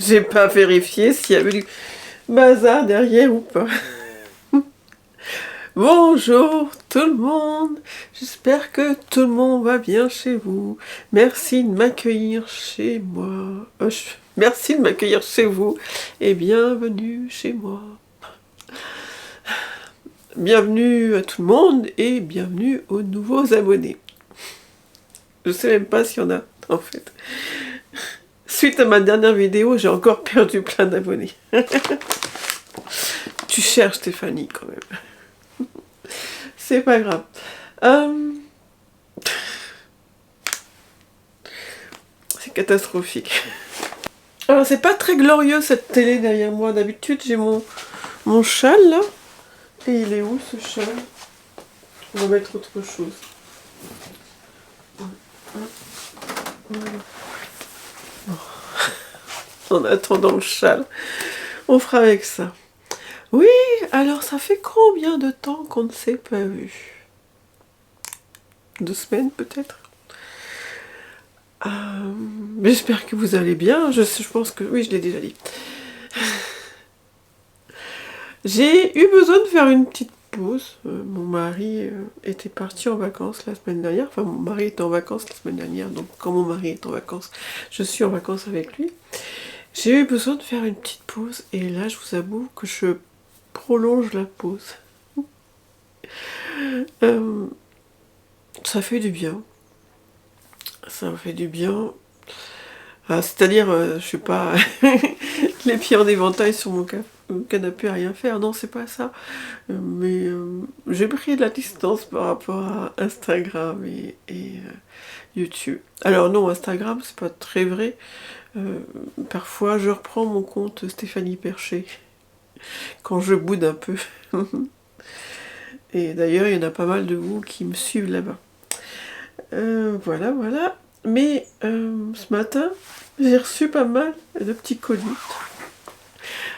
J'ai pas vérifié s'il y avait du bazar derrière ou pas. Bonjour tout le monde, j'espère que tout le monde va bien chez vous. Merci de m'accueillir chez moi. Merci de m'accueillir chez vous et bienvenue chez moi. Bienvenue à tout le monde et bienvenue aux nouveaux abonnés. Je sais même pas s'il y en a en fait. Suite à ma dernière vidéo, j'ai encore perdu plein d'abonnés. Tu cherches Stéphanie quand même. C'est pas grave. C'est catastrophique. Alors c'est pas très glorieux cette télé derrière moi. D'habitude j'ai mon châle là. Et il est où ce châle? On va mettre autre chose. En attendant le châle, on fera avec ça. Oui, alors ça fait combien de temps qu'on ne s'est pas vu? 2 semaines peut-être. J'espère que vous allez bien. Je pense que oui, je l'ai déjà dit. J'ai eu besoin de faire une petite pause. Mon mari était parti en vacances la semaine dernière. Enfin, mon mari était en vacances la semaine dernière. Donc, quand mon mari est en vacances, je suis en vacances avec lui. J'ai eu besoin de faire une petite pause. Et là, je vous avoue que je prolonge la pause. Ça fait du bien. Ça me fait du bien. C'est-à-dire, je suis pas les pieds en éventail sur mon canapé à rien faire. Non, c'est pas ça. Mais j'ai pris de la distance par rapport à Instagram et YouTube. Alors non, Instagram, c'est pas très vrai. Parfois, je reprends mon compte Stéphanie Percher quand je boude un peu. Et d'ailleurs, il y en a pas mal de vous qui me suivent là-bas. Voilà. Mais ce matin, j'ai reçu pas mal de petits colis.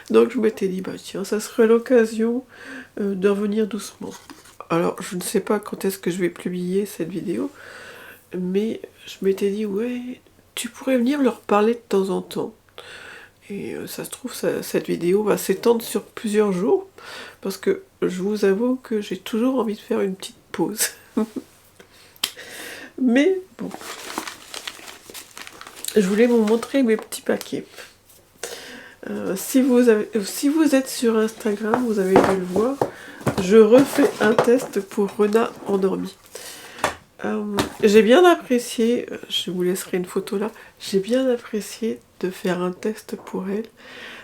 Donc je m'étais dit, bah tiens, ça serait l'occasion de revenir doucement. Alors, je ne sais pas quand est-ce que je vais publier cette vidéo, mais je m'étais dit, ouais, tu pourrais venir leur parler de temps en temps. Et ça se trouve, cette vidéo va s'étendre sur plusieurs jours, parce que je vous avoue que j'ai toujours envie de faire une petite pause. Mais bon, je voulais vous montrer mes petits paquets. Si vous êtes sur Instagram, vous avez dû le voir, je refais un test pour Rena endormie. J'ai bien apprécié, je vous laisserai une photo là, j'ai bien apprécié de faire un test pour elle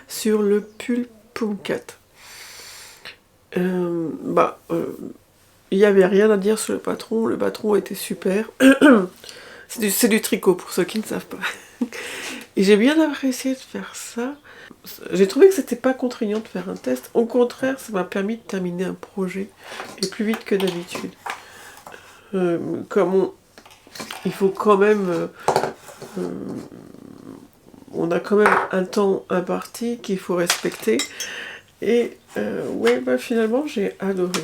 sur le pull Pumcat. Il n'y avait rien à dire sur le patron était super. C'est du tricot pour ceux qui ne savent pas. Et j'ai bien apprécié de faire ça. J'ai trouvé que c'était pas contraignant de faire un test. Au contraire, ça m'a permis de terminer un projet et plus vite que d'habitude. Il faut quand même... on a quand même un temps imparti qu'il faut respecter. Et ouais, finalement, j'ai adoré.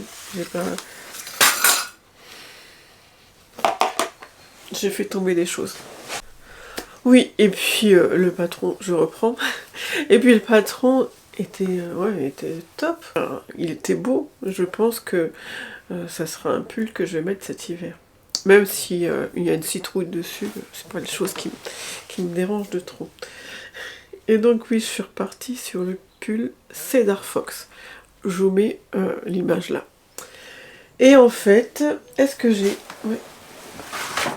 J'ai fait tomber des choses. Oui, et puis le patron, je reprends. Et puis le patron était top. Il était beau. Je pense que ça sera un pull que je vais mettre cet hiver. Même si il y a une citrouille dessus, c'est pas les choses qui me dérangent de trop. Et donc oui, je suis repartie sur le pull Cedar Fox. Je vous mets l'image là. Et en fait, est-ce que j'ai... Oui,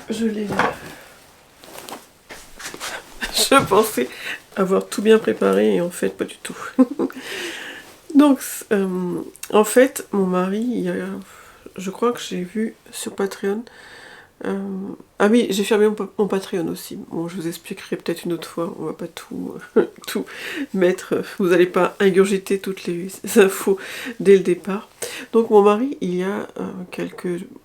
je l'ai là. Je pensais avoir tout bien préparé et en fait pas du tout. Donc en fait mon mari, je crois que j'ai vu sur Patreon, ah oui, j'ai fermé mon Patreon aussi. Bon, je vous expliquerai peut-être une autre fois, on va pas tout mettre, vous n'allez pas ingurgiter toutes les infos dès le départ. Donc mon mari, il y a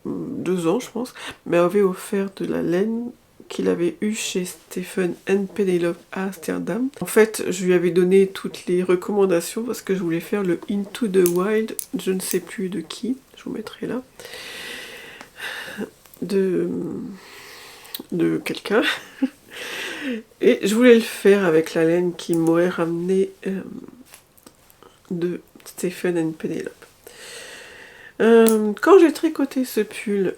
2 ans je pense, m'avait offert de la laine qu'il avait eu chez Stephen & Penelope à Amsterdam. En fait, je lui avais donné toutes les recommandations parce que je voulais faire le Into the Wild, je ne sais plus de qui, je vous mettrai là, de quelqu'un. Et je voulais le faire avec la laine qui m'aurait ramené de Stephen Penelope. Quand j'ai tricoté ce pull,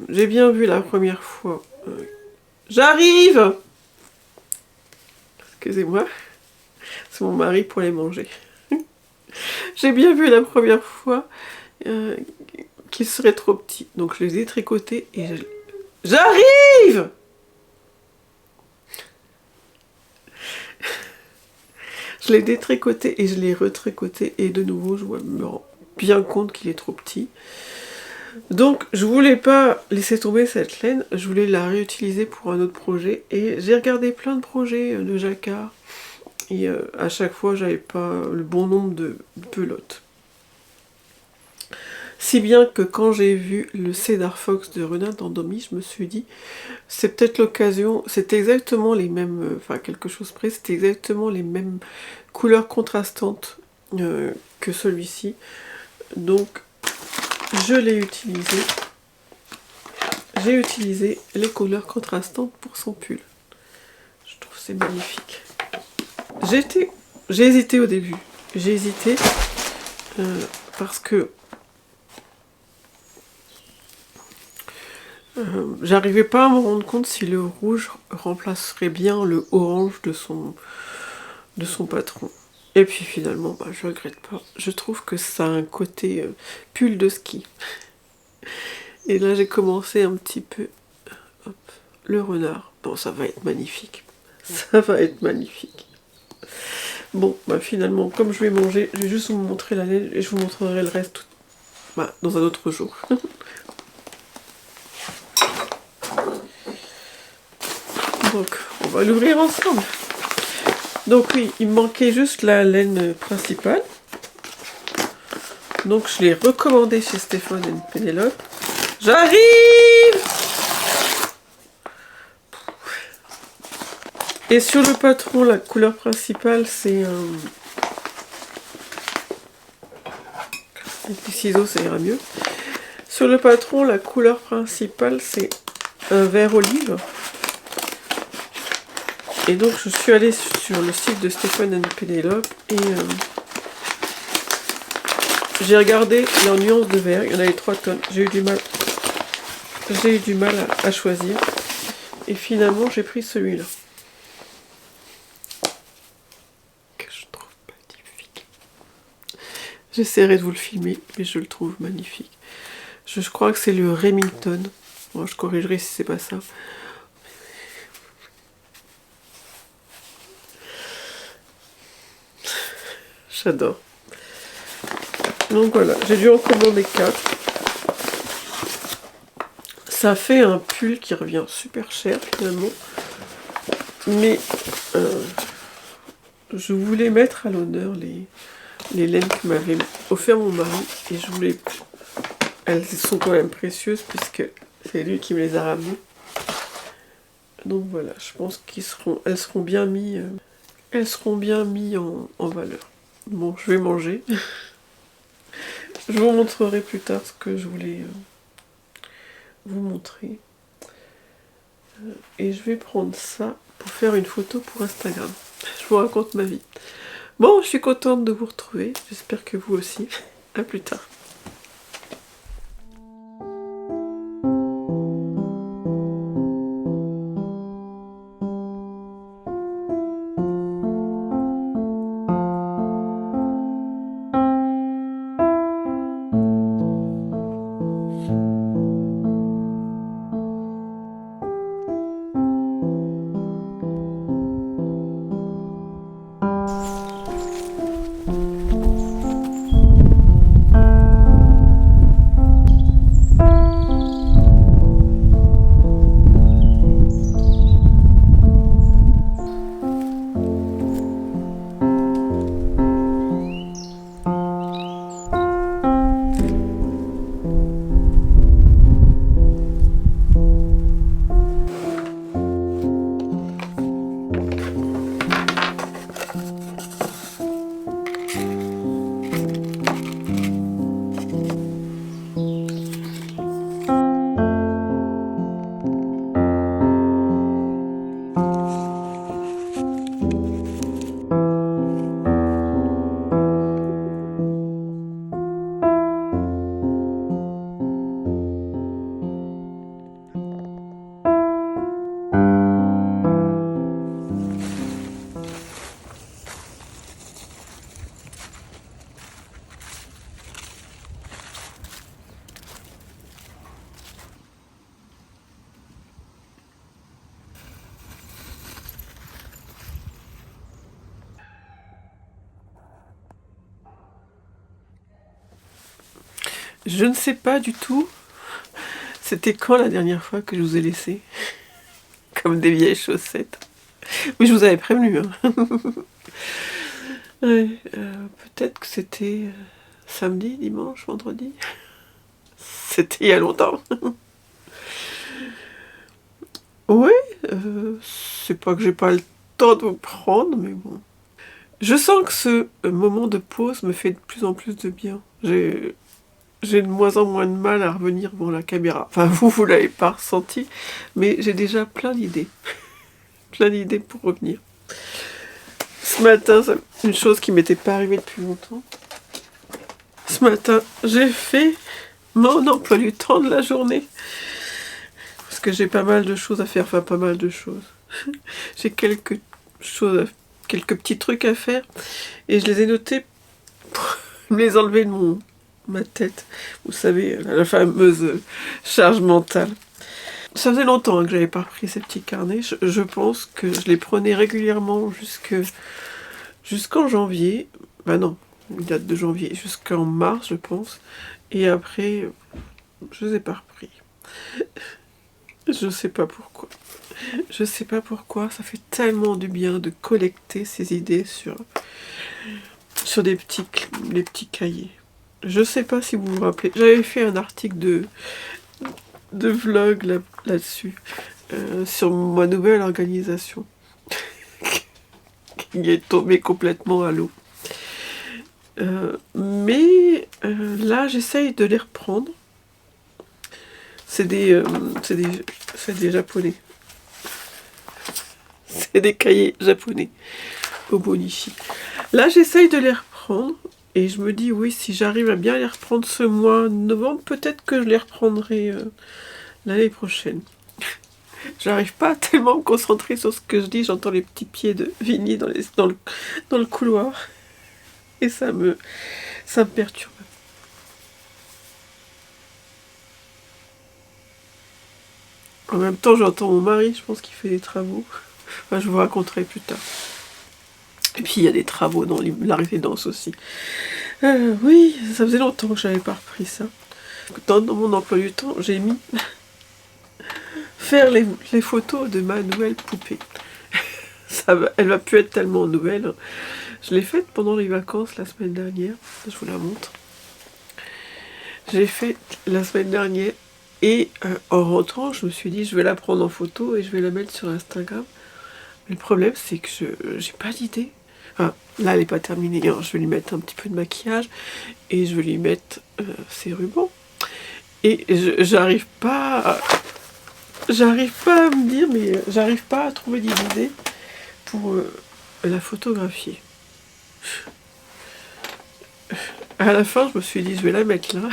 j'ai bien vu la première fois. J'arrive! Excusez-moi, c'est mon mari pour les manger. J'ai bien vu la première fois qu'il serait trop petit. Donc je les ai tricotés et j'arrive! Je l'ai détricoté et je l'ai retricoté et de nouveau je me rends bien compte qu'il est trop petit. Donc je voulais pas laisser tomber cette laine, je voulais la réutiliser pour un autre projet et j'ai regardé plein de projets de jacquard et à chaque fois j'avais pas le bon nombre de pelotes. Si bien que quand j'ai vu le Cedar Fox de Renin Dandomy, je me suis dit c'est peut-être l'occasion, c'était exactement les mêmes, enfin quelque chose près, c'était exactement les mêmes couleurs contrastantes que celui-ci. Donc je l'ai utilisé. J'ai utilisé les couleurs contrastantes pour son pull. Je trouve c'est magnifique. J'ai hésité au début. J'ai hésité parce que j'arrivais pas à me rendre compte si le rouge remplacerait bien le orange de son patron. Et puis finalement, je regrette pas. Je trouve que ça a un côté pull de ski. Et là, j'ai commencé un petit peu. Hop, le renard. Bon, ça va être magnifique. Ça va être magnifique. Bon, finalement, comme je vais manger, je vais juste vous montrer la laine et je vous montrerai le reste dans un autre jour. Donc, on va l'ouvrir ensemble. Donc oui, il me manquait juste la laine principale. Donc je l'ai recommandé chez Stephen Penelope. J'arrive! Et sur le patron, la couleur principale, c'est un... Avec les ciseaux, ça ira mieux. Sur le patron, la couleur principale, c'est un vert olive. Et donc, je suis allée sur le site de Stephen Penelope et j'ai regardé leurs nuances de vert. Il y en avait 3 tonnes. J'ai eu du mal à choisir. Et finalement, j'ai pris celui-là. Que je trouve magnifique. J'essaierai de vous le filmer, mais je le trouve magnifique. Je crois que c'est le Remington. Bon, je corrigerai si c'est pas ça. J'adore. Donc voilà, j'ai dû en commander 4. Ça fait un pull qui revient super cher finalement. Mais je voulais mettre à l'honneur les laines que m'avait offert mon mari. Et je voulais... Elles sont quand même précieuses puisque c'est lui qui me les a ramenées. Donc voilà, je pense qu'elles seront bien mises en valeur. Bon, je vais manger. Je vous montrerai plus tard ce que je voulais vous montrer. Et je vais prendre ça pour faire une photo pour Instagram. Je vous raconte ma vie. Bon, je suis contente de vous retrouver. J'espère que vous aussi. À plus tard. Je ne sais pas du tout, c'était quand la dernière fois que je vous ai laissé comme des vieilles chaussettes. Mais je vous avais prévenu. Hein. Ouais, peut-être que c'était samedi, dimanche, vendredi. C'était il y a longtemps. Oui, c'est pas que j'ai pas le temps de vous prendre, mais bon. Je sens que ce moment de pause me fait de plus en plus de bien. J'ai de moins en moins de mal à revenir devant la caméra. Enfin, vous l'avez pas ressenti, mais j'ai déjà plein d'idées. Plein d'idées pour revenir. Ce matin, c'est une chose qui m'était pas arrivée depuis longtemps. Ce matin, j'ai fait mon emploi du temps de la journée. Parce que j'ai pas mal de choses à faire, enfin pas mal de choses. J'ai quelques quelques petits trucs à faire, et je les ai notés pour me les enlever de ma tête. Vous savez, la fameuse charge mentale. Ça faisait longtemps que j'avais pas repris ces petits carnets. Je pense que je les prenais régulièrement jusqu'en janvier. Bah non, une date de janvier, jusqu'en mars, je pense. Et après, je les ai pas repris. Je sais pas pourquoi. Je sais pas pourquoi, ça fait tellement du bien de collecter ces idées sur les petits cahiers. Je sais pas si vous vous rappelez, j'avais fait un article de vlog là-dessus, sur ma nouvelle organisation, qui est tombée complètement à l'eau. Mais là, j'essaye de les reprendre. C'est des japonais. C'est des cahiers japonais au Bonichi. Là, j'essaye de les reprendre. Et je me dis, oui, si j'arrive à bien les reprendre ce mois de novembre, peut-être que je les reprendrai l'année prochaine. J'arrive pas à tellement me concentrer sur ce que je dis. J'entends les petits pieds de Vinny dans le couloir. Et ça me perturbe. En même temps, j'entends mon mari, je pense qu'il fait des travaux. Enfin, je vous raconterai plus tard. Et puis, il y a des travaux dans la résidence aussi. Oui, ça faisait longtemps que j'avais pas repris ça. Dans mon emploi du temps, j'ai mis faire les photos de ma nouvelle poupée. Elle va plus être tellement nouvelle. Je l'ai faite pendant les vacances la semaine dernière. Je vous la montre. J'ai fait la semaine dernière. Et en rentrant, je me suis dit, je vais la prendre en photo et je vais la mettre sur Instagram. Mais le problème, c'est que j'ai pas d'idée. Enfin, là, elle n'est pas terminée. Hein. Je vais lui mettre un petit peu de maquillage et je vais lui mettre ses rubans. Et j'arrive pas à me dire, mais j'arrive pas à trouver d'idée pour la photographier. À la fin, je me suis dit, je vais la mettre là.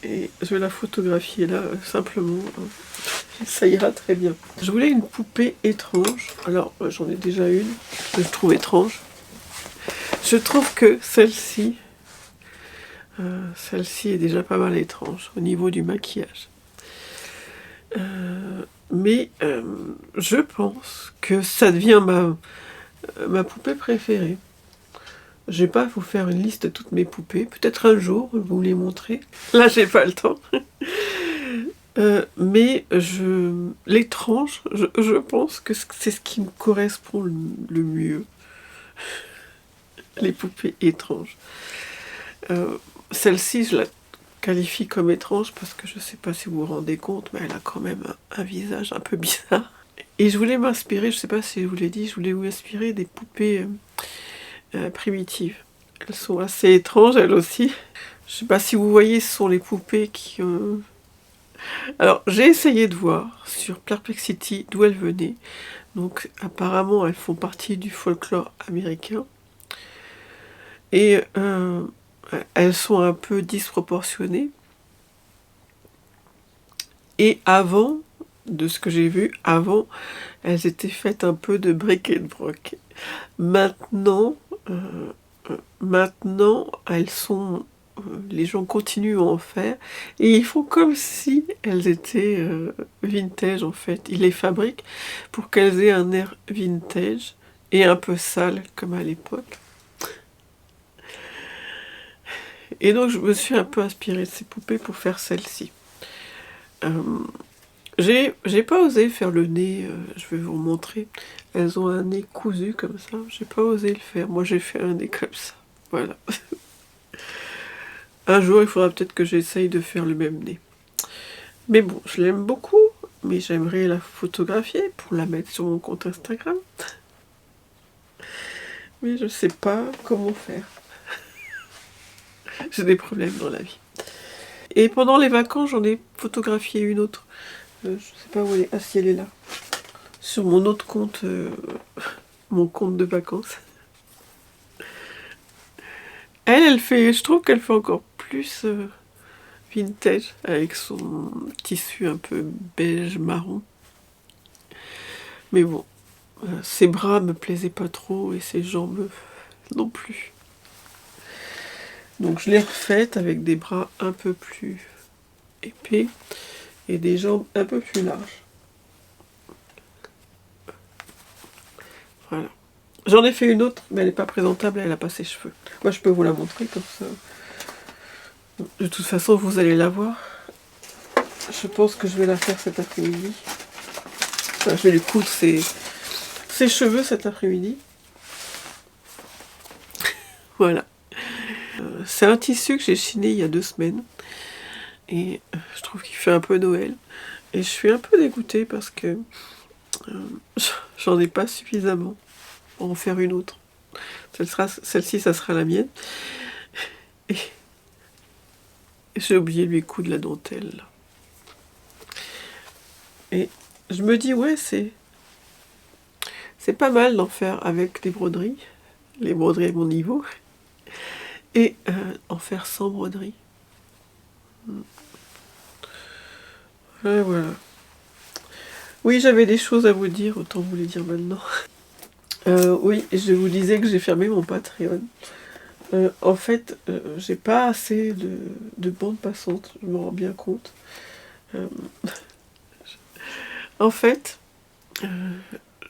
Et je vais la photographier là, simplement. Ça ira très bien. Je voulais une poupée étrange. Alors, j'en ai déjà une que je trouve étrange. Je trouve que celle-ci est déjà pas mal étrange au niveau du maquillage. Mais je pense que ça devient ma poupée préférée. Je vais pas vous faire une liste de toutes mes poupées. Peut-être un jour, vous les montrer. Là, j'ai pas le temps. Mais l'étrange, je pense que c'est ce qui me correspond le mieux. Les poupées étranges. Celle-ci, je la qualifie comme étrange parce que je sais pas si vous vous rendez compte, mais elle a quand même un visage un peu bizarre. Et je voulais m'inspirer, je sais pas si je vous l'ai dit, je voulais vous inspirer des poupées primitives. Elles sont assez étranges, elles aussi. Je sais pas si vous voyez, ce sont les poupées qui... Alors, j'ai essayé de voir sur Perplexity d'où elles venaient. Donc, apparemment, elles font partie du folklore américain. Et elles sont un peu disproportionnées. Et avant, de ce que j'ai vu, avant, elles étaient faites un peu de bric et de broc. Maintenant, elles sont... les gens continuent à en faire et ils font comme si elles étaient vintage en fait. Ils les fabriquent pour qu'elles aient un air vintage et un peu sale comme à l'époque. Et donc je me suis un peu inspirée de ces poupées pour faire celle-ci. J'ai pas osé faire le nez, je vais vous montrer. Elles ont un nez cousu comme ça, j'ai pas osé le faire. Moi j'ai fait un nez comme ça, voilà. Un jour il faudra peut-être que j'essaye de faire le même nez. Mais bon, je l'aime beaucoup, mais j'aimerais la photographier pour la mettre sur mon compte Instagram. Mais je sais pas comment faire. J'ai des problèmes dans la vie. Et pendant les vacances, j'en ai photographié une autre. Je sais pas où elle est. Ah si, elle est là. Sur mon autre compte, mon compte de vacances. Elle fait, je trouve qu'elle fait encore plus vintage, avec son tissu un peu beige marron. Mais bon, ses bras me plaisaient pas trop et ses jambes non plus. Donc je l'ai refaite avec des bras un peu plus épais et des jambes un peu plus larges. Voilà. J'en ai fait une autre, mais elle n'est pas présentable, elle n'a pas ses cheveux. Moi je peux vous la montrer comme ça. De toute façon, vous allez la voir. Je pense que je vais la faire cet après-midi. Enfin, je vais lui coudre ses cheveux cet après-midi. Voilà. C'est un tissu que j'ai chiné il y a 2 semaines. Et je trouve qu'il fait un peu Noël. Et je suis un peu dégoûtée parce que j'en ai pas suffisamment pour en faire une autre. Celle-ci, ça sera la mienne. Et j'ai oublié de lui coudre la dentelle. Là. Et je me dis, ouais, c'est pas mal d'en faire avec des broderies. Les broderies à mon niveau. Et en faire sans broderie. Et voilà. Oui, j'avais des choses à vous dire, autant vous les dire maintenant. Oui, je vous disais que j'ai fermé mon Patreon. En fait, j'ai pas assez de bande passante, je me rends bien compte. En fait,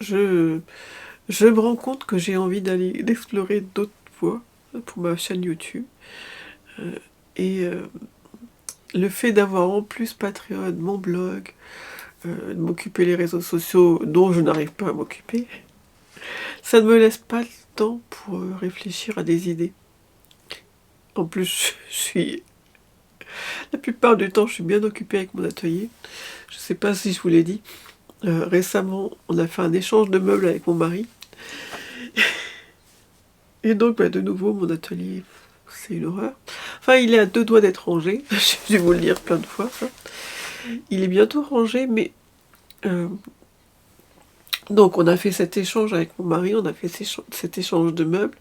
je me rends compte que j'ai envie d'explorer d'autres voies pour ma chaîne YouTube. Et le fait d'avoir en plus Patreon, mon blog, de m'occuper des réseaux sociaux dont je n'arrive pas à m'occuper, ça ne me laisse pas le temps pour réfléchir à des idées. En plus, la plupart du temps, je suis bien occupée avec mon atelier. Je ne sais pas si je vous l'ai dit. Récemment, on a fait un échange de meubles avec mon mari. Et donc, de nouveau, mon atelier, c'est une horreur. Enfin, il est à 2 doigts d'être rangé. Je vais vous le dire plein de fois, ça. Il est bientôt rangé, mais... donc, on a fait cet échange avec mon mari, on a fait cet échange de meubles.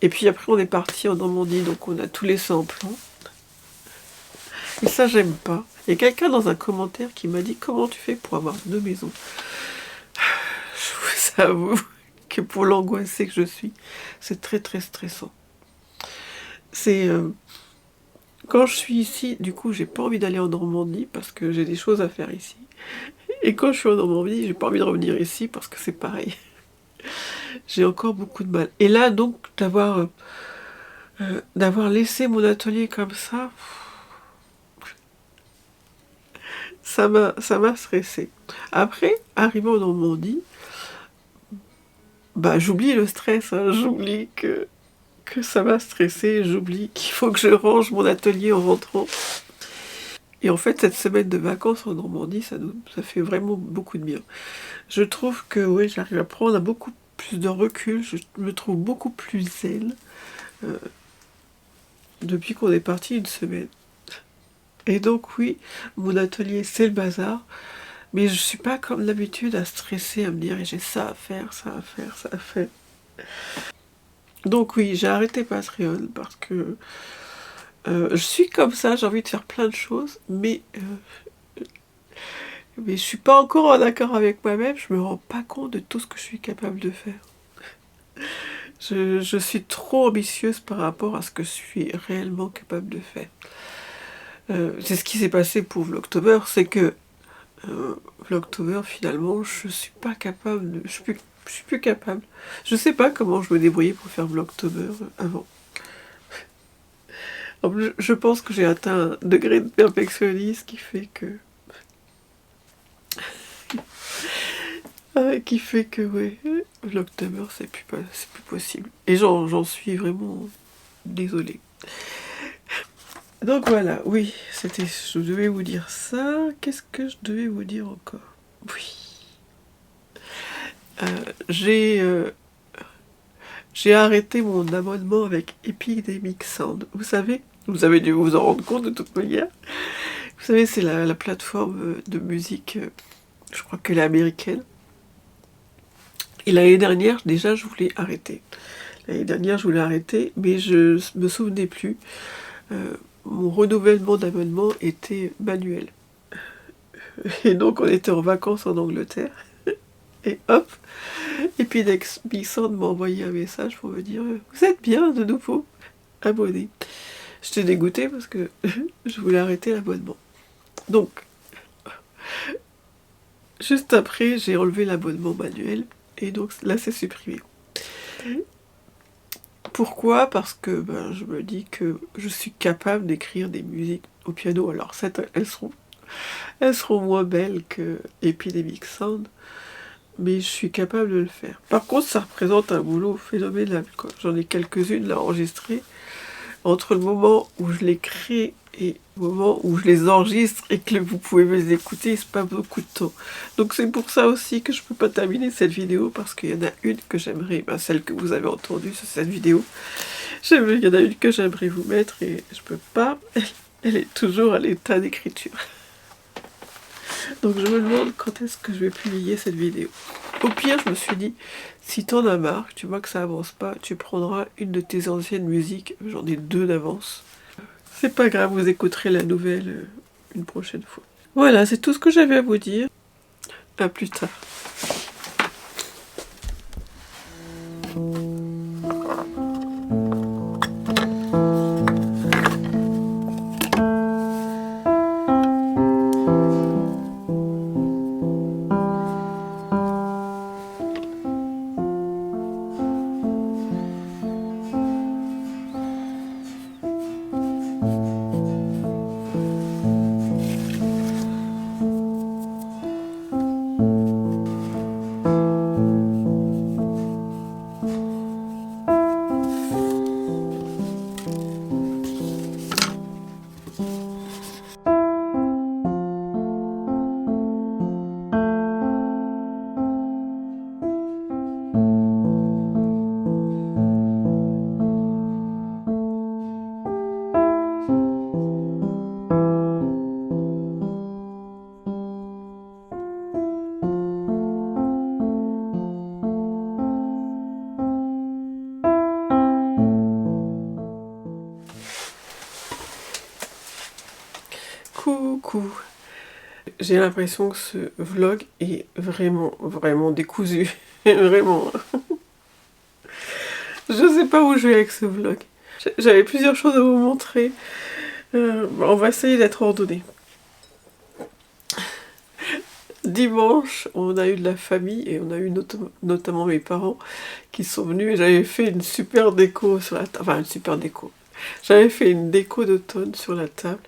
Et puis après, on est parti en Normandie, donc on a tout laissé en plan. Et ça, j'aime pas. Il y a quelqu'un dans un commentaire qui m'a dit « Comment tu fais pour avoir 2 maisons ?» Je vous avoue que pour l'angoissée que je suis, c'est très très stressant. C'est... quand je suis ici, du coup, j'ai pas envie d'aller en Normandie parce que j'ai des choses à faire ici. Et quand je suis en Normandie, j'ai pas envie de revenir ici parce que c'est pareil. J'ai encore beaucoup de mal. Et là, donc, d'avoir laissé mon atelier comme ça m'a stressée. Après, arrivant en Normandie, j'oublie le stress, hein, j'oublie que ça m'a stressée, j'oublie qu'il faut que je range mon atelier en rentrant. Et en fait, cette semaine de vacances en Normandie, ça fait vraiment beaucoup de bien. Je trouve que oui, j'arrive à prendre beaucoup plus de recul, je me trouve beaucoup plus zen depuis qu'on est parti une semaine. Et donc oui, mon atelier c'est le bazar, mais je suis pas comme d'habitude à stresser, à me dire j'ai ça à faire, ça à faire, ça à faire. Donc oui, j'ai arrêté Patreon parce que je suis comme ça, j'ai envie de faire plein de choses, mais je suis pas encore en accord avec moi-même, je me rends pas compte de tout ce que je suis capable de faire. Je suis trop ambitieuse par rapport à ce que je suis réellement capable de faire. C'est ce qui s'est passé pour Vlogtober, c'est que Vlogtober, finalement, je suis pas capable, je suis plus capable. Je sais pas comment je me débrouillais pour faire Vlogtober avant. En plus, je pense que j'ai atteint un degré de perfectionnisme qui fait que ouais, l'October c'est plus possible. Et j'en suis vraiment désolée. Donc voilà, oui, je devais vous dire ça. Qu'est-ce que je devais vous dire encore? Oui. J'ai arrêté mon abonnement avec Epidemic Sound. Vous avez dû vous en rendre compte de toute manière. Vous savez, c'est la plateforme de musique, je crois qu'elle est américaine. Et l'année dernière, déjà, je voulais arrêter. L'année dernière, je voulais arrêter, mais je me souvenais plus. Mon renouvellement d'abonnement était manuel. Et donc, on était en vacances en Angleterre. Et hop. Et puis, Big Sound m'a envoyé un message pour me dire vous êtes bien de nouveau abonné. J'étais dégoûtée parce que je voulais arrêter l'abonnement. Donc, juste après, j'ai enlevé l'abonnement manuel. Et donc, là, c'est supprimé. Pourquoi? Parce que je me dis que je suis capable d'écrire des musiques au piano. Alors, elles seront moins belles que Epidemic Sound, mais je suis capable de le faire. Par contre, ça représente un boulot phénoménal, quoi. J'en ai quelques-unes là enregistrées. Entre le moment où je les crée et le moment où je les enregistre et que vous pouvez me les écouter, c'est pas beaucoup de temps. Donc c'est pour ça aussi que je peux pas terminer cette vidéo, parce qu'il y en a une que j'aimerais, celle que vous avez entendue sur cette vidéo, il y en a une que j'aimerais vous mettre et je peux pas, elle est toujours à l'état d'écriture. Donc je me demande quand est-ce que je vais publier cette vidéo. Au pire, je me suis dit, si t'en as marre, tu vois que ça avance pas, tu prendras une de tes anciennes musiques, j'en ai 2 d'avance. C'est pas grave, vous écouterez la nouvelle une prochaine fois. Voilà, c'est tout ce que j'avais à vous dire. À plus tard. Coucou. J'ai l'impression que ce vlog est vraiment, vraiment décousu. Vraiment. Je sais pas où je vais avec ce vlog. J'avais plusieurs choses à vous montrer. On va essayer d'être ordonné. Dimanche, on a eu de la famille et on a eu notamment mes parents qui sont venus et j'avais fait une super déco sur la table. Enfin, une super déco. J'avais fait une déco d'automne sur la table.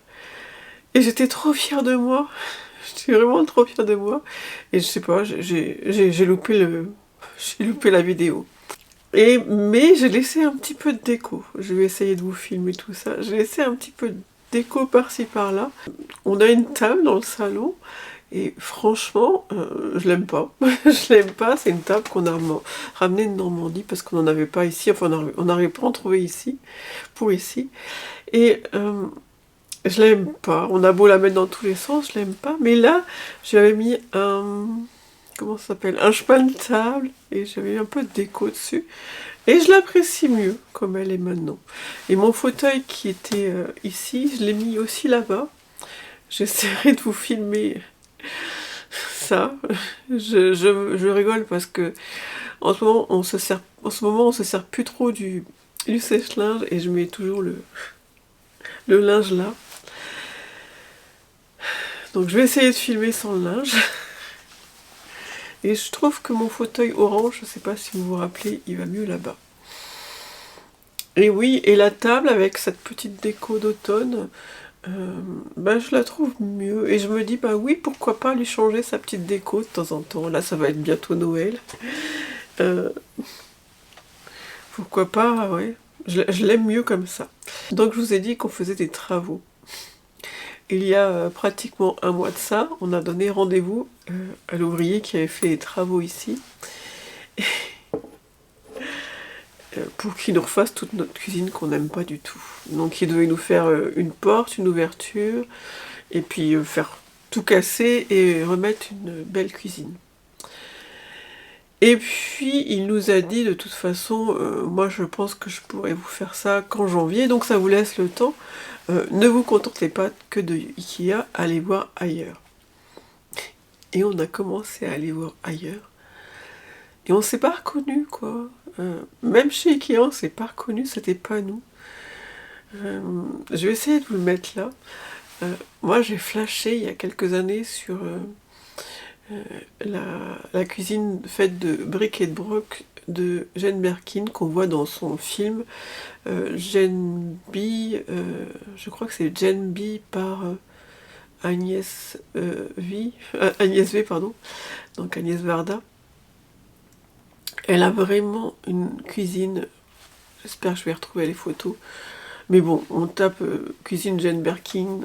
Et j'étais trop fière de moi. J'étais vraiment trop fière de moi. Et je sais pas, j'ai loupé la vidéo. Mais j'ai laissé un petit peu de déco. Je vais essayer de vous filmer tout ça. J'ai laissé un petit peu de déco par-ci par-là. On a une table dans le salon. Et franchement, je l'aime pas. Je l'aime pas. C'est une table qu'on a ramenée de Normandie parce qu'on n'en avait pas ici. Enfin, on n'arrivait pas à en trouver ici. Pour ici. Et je l'aime pas. On a beau la mettre dans tous les sens, je l'aime pas. Mais là, j'avais mis un... Comment ça s'appelle? Un chemin de table. Et j'avais mis un peu de déco dessus. Et je l'apprécie mieux, comme elle est maintenant. Et mon fauteuil qui était ici, je l'ai mis aussi là-bas. J'essaierai de vous filmer ça. Je rigole parce que en ce moment, on se sert plus trop du sèche-linge. Et je mets toujours le linge là. Donc je vais essayer de filmer sans le linge. Et je trouve que mon fauteuil orange, je sais pas si vous vous rappelez, il va mieux là-bas. Et oui, et la table avec cette petite déco d'automne, bah, je la trouve mieux. Et je me dis, bah oui, pourquoi pas lui changer sa petite déco de temps en temps. Là, ça va être bientôt Noël. Euh, Pourquoi pas, ouais. Je l'aime mieux comme ça. Donc je vous ai dit qu'on faisait des travaux. Il y a pratiquement un mois de ça, on a donné rendez-vous à l'ouvrier qui avait fait les travaux ici pour qu'il nous refasse toute notre cuisine qu'on n'aime pas du tout. Donc il devait nous faire une porte, une ouverture, et puis faire tout casser et remettre une belle cuisine. Et puis il nous a dit de toute façon, moi je pense que je pourrais vous faire ça qu'en janvier, donc ça vous laisse le temps. Ne vous contentez pas que de Ikea, allez voir ailleurs. Et on a commencé à aller voir ailleurs. Et on s'est pas reconnu, quoi. Même chez Ikea, on s'est pas reconnu, c'était pas nous. Je vais essayer de vous le mettre là. Moi, j'ai flashé il y a quelques années sur la cuisine faite de briques et de broc de Jane Birkin qu'on voit dans son film Jane B. Je crois que c'est Jane B par Agnès V, pardon. Donc Agnès Varda. Elle a vraiment une cuisine. J'espère que je vais retrouver les photos. Mais bon, on tape cuisine Jane Birkin,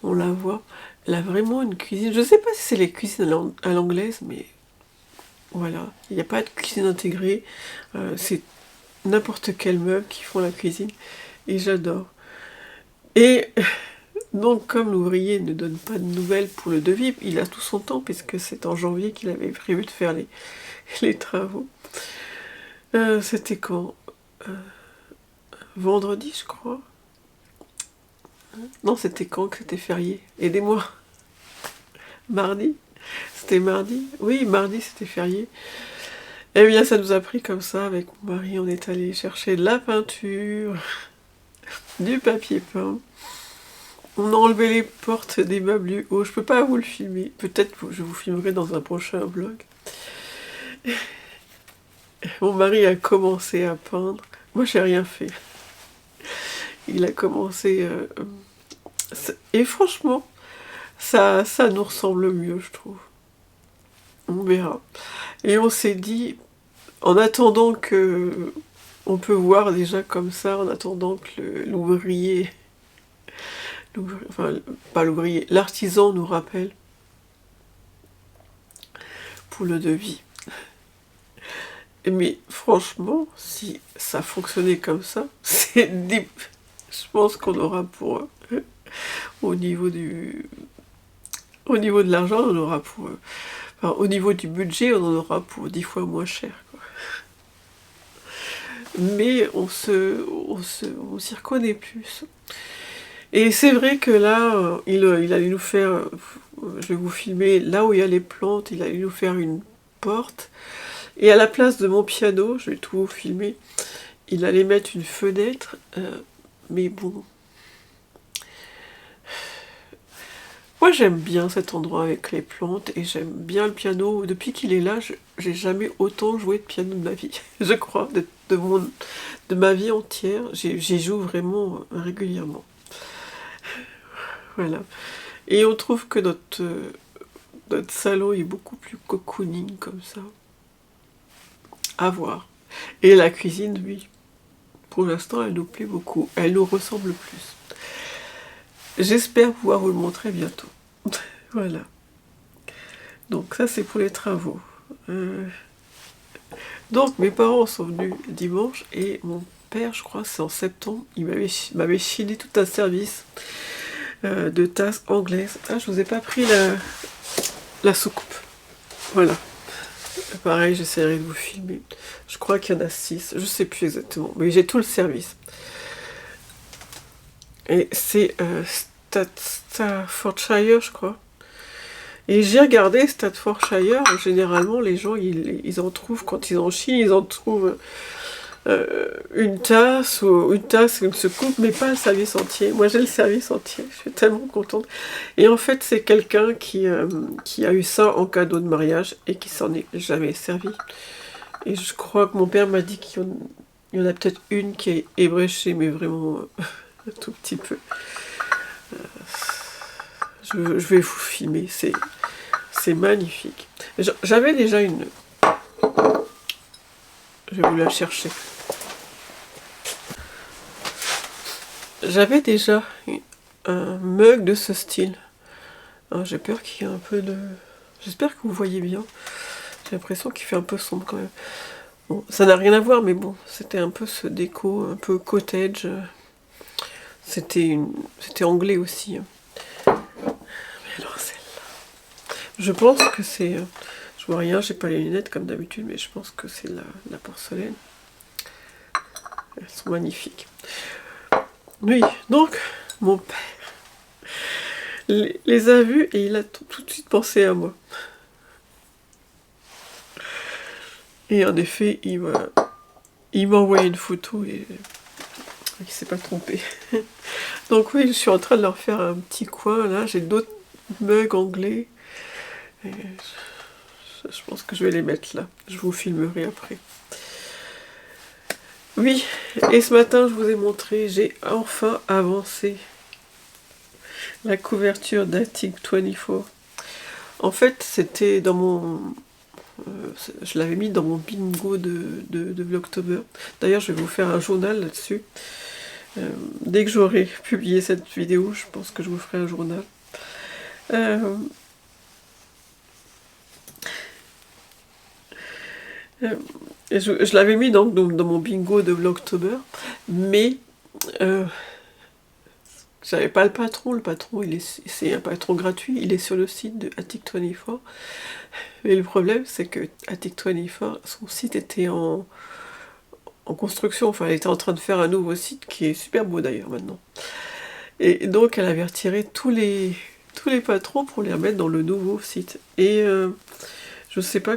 on la voit. Elle a vraiment une cuisine. Je ne sais pas si c'est les cuisines à l'anglaise, mais voilà. Il n'y a pas de cuisine intégrée. C'est n'importe quel meuble qui font la cuisine. Et j'adore. Et donc, comme l'ouvrier ne donne pas de nouvelles pour le devis, il a tout son temps, puisque c'est en janvier qu'il avait prévu de faire les travaux. C'était quand vendredi, je crois. Non, c'était quand que c'était férié? Aidez-moi. Mardi? C'était mardi? Oui, mardi, c'était férié. Eh bien, ça nous a pris comme ça, avec mon mari, on est allé chercher de la peinture, du papier peint. On a enlevé les portes des meubles du haut. Je peux pas vous le filmer. Peut-être que je vous filmerai dans un prochain vlog. Mon mari a commencé à peindre. Moi, j'ai rien fait. Il a commencé... et franchement, ça nous ressemble mieux, je trouve. On verra. Et on s'est dit, en attendant que... On peut voir déjà comme ça, en attendant que l'ouvrier... Enfin, pas l'ouvrier, l'artisan nous rappelle pour le devis. Mais franchement, si ça fonctionnait comme ça, c'est deep. Je pense qu'on aura pour... au niveau de l'argent, on aura pour... enfin, au niveau du budget, on en aura pour 10 fois moins cher, quoi. Mais on s'y reconnaît plus. Et c'est vrai que là, il allait nous faire... je vais vous filmer là où il y a les plantes, il allait nous faire une porte. Et à la place de mon piano, je vais tout vous filmer, il allait mettre une fenêtre, mais bon. Moi j'aime bien cet endroit avec les plantes et j'aime bien le piano. Depuis qu'il est là, j'ai jamais autant joué de piano de ma vie, je crois, de ma vie entière. J'y joue vraiment régulièrement. Voilà. Et on trouve que notre salon est beaucoup plus cocooning comme ça. À voir. Et la cuisine, oui. Pour l'instant, elle nous plaît beaucoup. Elle nous ressemble plus. J'espère pouvoir vous le montrer bientôt. Voilà. Donc ça, c'est pour les travaux. Donc mes parents sont venus dimanche et mon père, je crois, c'est en septembre, il m'avait chiné tout un service de tasses anglaises. Ah, je vous ai pas pris la soucoupe. Voilà. Pareil, j'essaierai de vous filmer. Je crois qu'il y en a 6, je sais plus exactement, mais j'ai tout le service. Et c'est Staffordshire, je crois. Et j'ai regardé Staffordshire, généralement les gens ils en trouvent, quand ils en chient, ils en trouvent une tasse ou une tasse, une soucoupe, mais pas le service entier. Moi j'ai le service entier, je suis tellement contente. Et en fait c'est quelqu'un qui a eu ça en cadeau de mariage et qui s'en est jamais servi. Et je crois que mon père m'a dit Il y en a peut-être une qui est ébréchée, mais vraiment un tout petit peu. Je vais vous filmer, c'est magnifique. J'avais déjà une... Je vais vous la chercher. J'avais déjà un mug de ce style. J'ai peur qu'il y ait un peu de... J'espère que vous voyez bien. J'ai l'impression qu'il fait un peu sombre quand même. Bon, ça n'a rien à voir, mais bon, c'était un peu ce déco, un peu cottage. C'était anglais aussi. Mais alors celle-là... Je pense que c'est... Je vois rien, j'ai pas les lunettes comme d'habitude, mais je pense que c'est la porcelaine. Elles sont magnifiques. Oui, donc, mon père les a vus et il a tout de suite pensé à moi. Et en effet, il m'a envoyé une photo et il s'est pas trompé. Donc oui, je suis en train de leur faire un petit coin, là. J'ai d'autres mugs anglais. Et je pense que je vais les mettre là. Je vous filmerai après. Oui, et ce matin, je vous ai montré, j'ai enfin avancé la couverture d'Attic 24. En fait, c'était dans mon... je l'avais mis dans mon bingo de Vlogtober. D'ailleurs, je vais vous faire un journal là-dessus. Dès que j'aurai publié cette vidéo, je pense que je vous ferai un journal. Je l'avais mis donc dans mon bingo de Vlogtober, mais j'avais pas le patron. Le patron, c'est un patron gratuit, il est sur le site de Attic24. Mais le problème, c'est que Attic24, son site était en construction, enfin elle était en train de faire un nouveau site qui est super beau d'ailleurs maintenant. Et donc elle avait retiré tous les patrons pour les remettre dans le nouveau site. Et je sais pas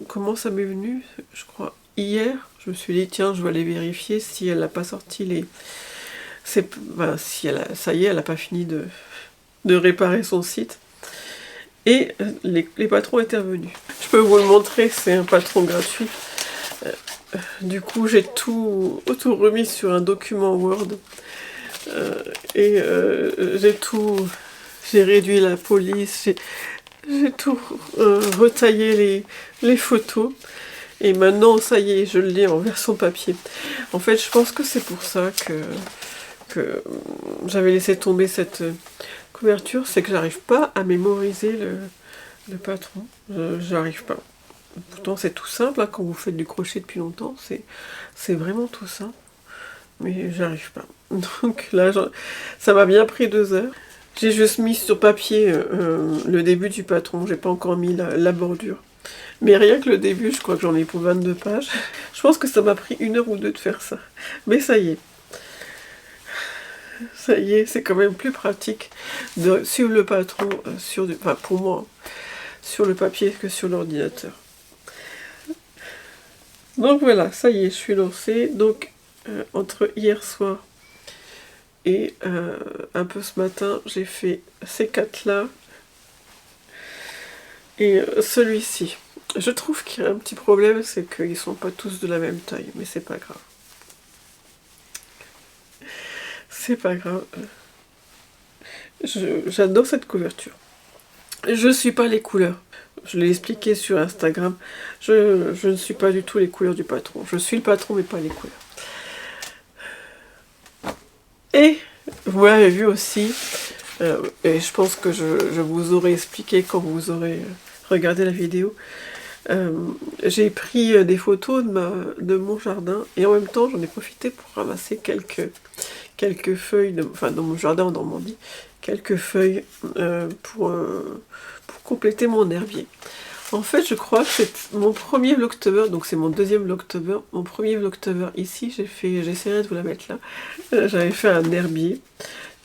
comment ça m'est venu, je crois hier, je me suis dit tiens je vais aller vérifier si elle n'a pas sorti les... si ça y est, elle n'a pas fini de réparer son site. Et les patrons étaient revenus. Je peux vous le montrer, c'est un patron gratuit. Du coup, j'ai tout remis sur un document Word. J'ai réduit la police, j'ai tout retaillé les photos. Et maintenant, ça y est, je le lis en version papier. En fait, je pense que c'est pour ça que j'avais laissé tomber cette couverture, c'est que j'arrive pas à mémoriser le patron. J'arrive pas. Pourtant c'est tout simple, hein, quand vous faites du crochet depuis longtemps, c'est vraiment tout simple. Mais j'arrive pas. Donc là, ça m'a bien pris 2 heures. J'ai juste mis sur papier le début du patron, j'ai pas encore mis la bordure. Mais rien que le début, je crois que j'en ai pour 22 pages. Je pense que ça m'a pris 1 heure ou 2 de faire ça. Mais ça y est. Ça y est, c'est quand même plus pratique de suivre le patron pour moi, sur le papier que sur l'ordinateur. Donc voilà, ça y est, je suis lancée. Donc entre hier soir et un peu ce matin, j'ai fait ces 4 là et celui-ci. Je trouve qu'il y a un petit problème, c'est qu'ils sont pas tous de la même taille, mais c'est pas grave. C'est pas grave. J'adore cette couverture. Je suis pas les couleurs. Je l'ai expliqué sur Instagram. Je ne suis pas du tout les couleurs du patron. Je suis le patron, mais pas les couleurs. Et vous l'avez vu aussi, et je pense que je vous aurais expliqué quand vous aurez regardé la vidéo. J'ai pris des photos de mon jardin et en même temps j'en ai profité pour ramasser quelques feuilles, dans mon jardin en Normandie, quelques feuilles pour compléter mon herbier. En fait, je crois que c'est mon premier Vlogtober, donc c'est mon deuxième Vlogtober. Mon premier Vlogtober ici, j'essaierai de vous la mettre là. J'avais fait un herbier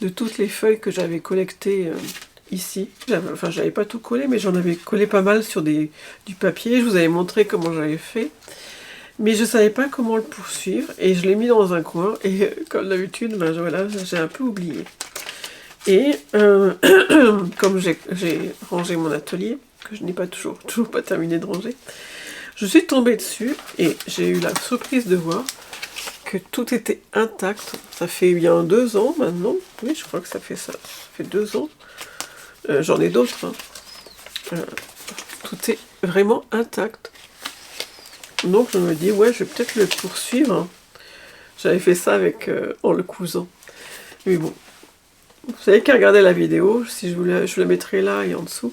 de toutes les feuilles que j'avais collectées ici. J'avais pas tout collé, mais j'en avais collé pas mal sur du papier. Je vous avais montré comment j'avais fait. Mais je savais pas comment le poursuivre et je l'ai mis dans un coin et comme d'habitude, voilà, j'ai un peu oublié. Et comme j'ai rangé mon atelier, que je n'ai pas toujours pas terminé de ranger, je suis tombée dessus et j'ai eu la surprise de voir que tout était intact. Ça fait bien 2 ans maintenant. Oui, je crois que ça fait ça. Ça fait 2 ans. J'en ai d'autres. Hein. Tout est vraiment intact. Donc je me dis, ouais, je vais peut-être le poursuivre. Hein. J'avais fait ça avec en le cousant. Mais bon, vous savez qu'à regarder la vidéo, si je vous la mettrai là et en dessous.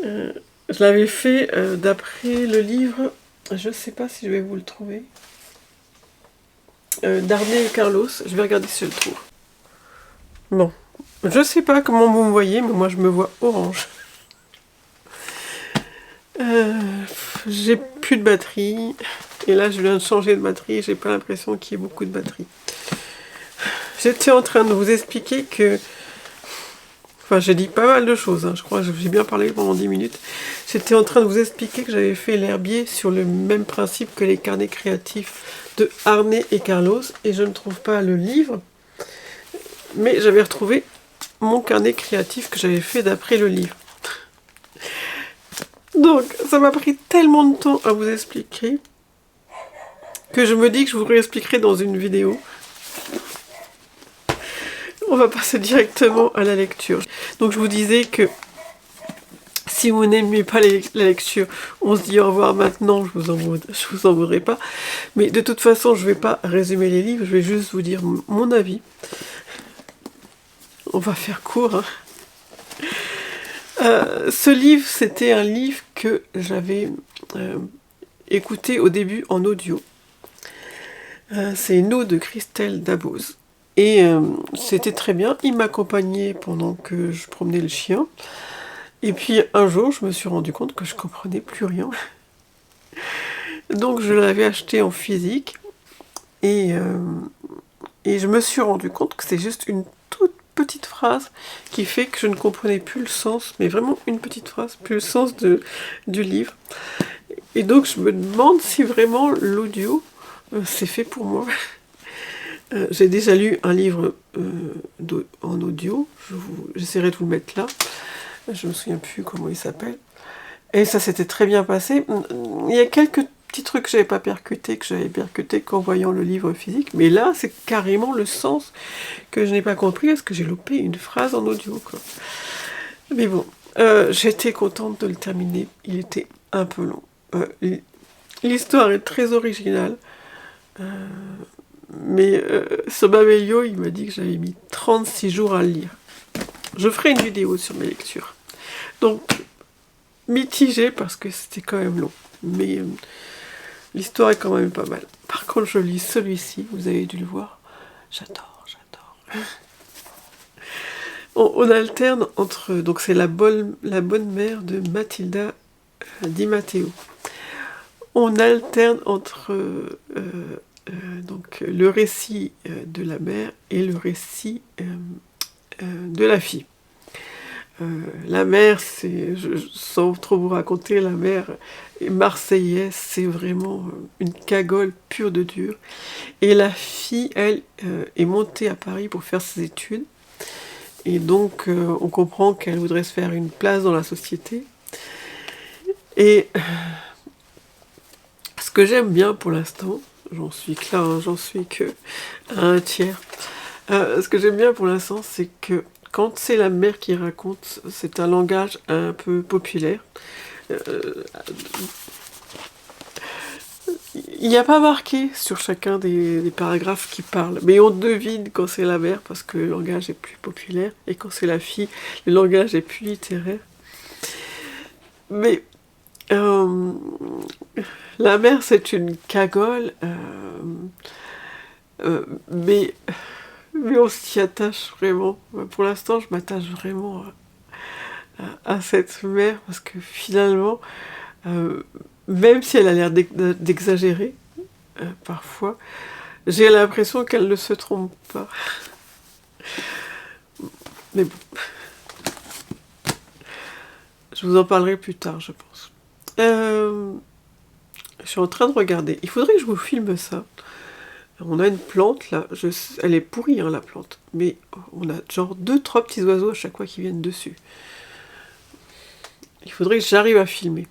Je l'avais fait d'après le livre, je ne sais pas si je vais vous le trouver, d'Arné et Carlos. Je vais regarder si je le trouve. Bon, je ne sais pas comment vous me voyez, mais moi je me vois orange. J'ai plus de batterie. Et là, je viens de changer de batterie. J'ai pas l'impression qu'il y ait beaucoup de batterie. J'étais en train de vous expliquer que... Enfin, j'ai dit pas mal de choses. Hein. Je crois que j'ai bien parlé pendant 10 minutes. J'étais en train de vous expliquer que j'avais fait l'herbier sur le même principe que les carnets créatifs de Arné et Carlos. Et je ne trouve pas le livre. Mais j'avais retrouvé mon carnet créatif que j'avais fait d'après le livre. Donc, ça m'a pris tellement de temps à vous expliquer que je me dis que je vous réexpliquerai dans une vidéo. On va passer directement à la lecture. Donc, je vous disais que si vous n'aimez pas la lecture, on se dit au revoir maintenant, je vous en voudrais pas. Mais de toute façon, je ne vais pas résumer les livres, je vais juste vous dire mon avis. On va faire court, hein. Ce livre, c'était un livre que j'avais écouté au début en audio. C'est une ode de Christelle Dabos. Et c'était très bien. Il m'accompagnait pendant que je promenais le chien. Et puis un jour, je me suis rendu compte que je comprenais plus rien. Donc je l'avais acheté en physique. Et je me suis rendu compte que c'est juste une toute petite phrase qui fait que je ne comprenais plus le sens, mais vraiment une petite phrase, plus le sens du livre. Et donc je me demande si vraiment l'audio c'est fait pour moi. J'ai déjà lu un livre en audio, j'essaierai de vous le mettre là, je me souviens plus comment il s'appelle, et ça s'était très bien passé. Il y a quelques petits trucs que j'avais pas percutés, que j'avais percutés qu'en voyant le livre physique, mais là c'est carrément le sens que je n'ai pas compris, parce que j'ai loupé une phrase en audio, quoi. Mais bon, j'étais contente de le terminer, il était un peu long. L'histoire est très originale, mais ce Babelio, il m'a dit que j'avais mis 36 jours à le lire. Je ferai une vidéo sur mes lectures. Donc, mitigé parce que c'était quand même long. Mais l'histoire est quand même pas mal. Par contre, je lis celui-ci, vous avez dû le voir. J'adore. On alterne entre... Donc c'est la bonne mère de Matilda Di Matteo. On alterne entre... donc le récit de la mère et le récit de la fille. La mère, sans trop vous raconter, la mère est marseillaise, c'est vraiment une cagole pure de dur. Et la fille, elle, est montée à Paris pour faire ses études. Et donc, on comprend qu'elle voudrait se faire une place dans la société. Et ce que j'aime bien pour l'instant, j'en suis que là, hein, j'en suis que à un tiers. Ce que j'aime bien pour l'instant, c'est que quand c'est la mère qui raconte, c'est un langage un peu populaire. Il n'y a pas marqué sur chacun des paragraphes qui parlent, mais on devine quand c'est la mère parce que le langage est plus populaire, et quand c'est la fille, le langage est plus littéraire. Mais la mère, c'est une cagole, mais on s'y attache vraiment. Pour l'instant, je m'attache vraiment à cette mère, parce que finalement, même si elle a l'air d'exagérer, parfois, j'ai l'impression qu'elle ne se trompe pas. Mais bon. Je vous en parlerai plus tard, je pense. Je suis en train de regarder. Il faudrait que je vous filme ça. On a une plante là, elle est pourrie hein, la plante, mais on a genre 2-3 petits oiseaux à chaque fois qui viennent dessus. Il faudrait que j'arrive à filmer.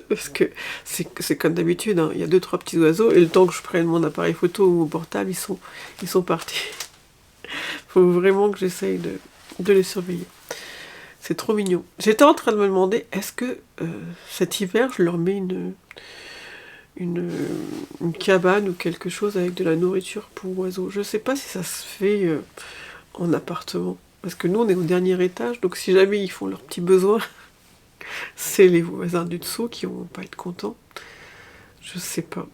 Parce que c'est comme d'habitude, hein. Il y a 2-3 petits oiseaux, et le temps que je prenne mon appareil photo ou mon portable, ils sont partis. Faut vraiment que j'essaye de les surveiller. C'est trop mignon. J'étais en train de me demander, est-ce que cet hiver, je leur mets une cabane ou quelque chose avec de la nourriture pour oiseaux. Je sais pas si ça se fait en appartement. Parce que nous, on est au dernier étage, donc si jamais ils font leurs petits besoins, c'est les voisins du dessous qui vont pas être contents. Je sais pas.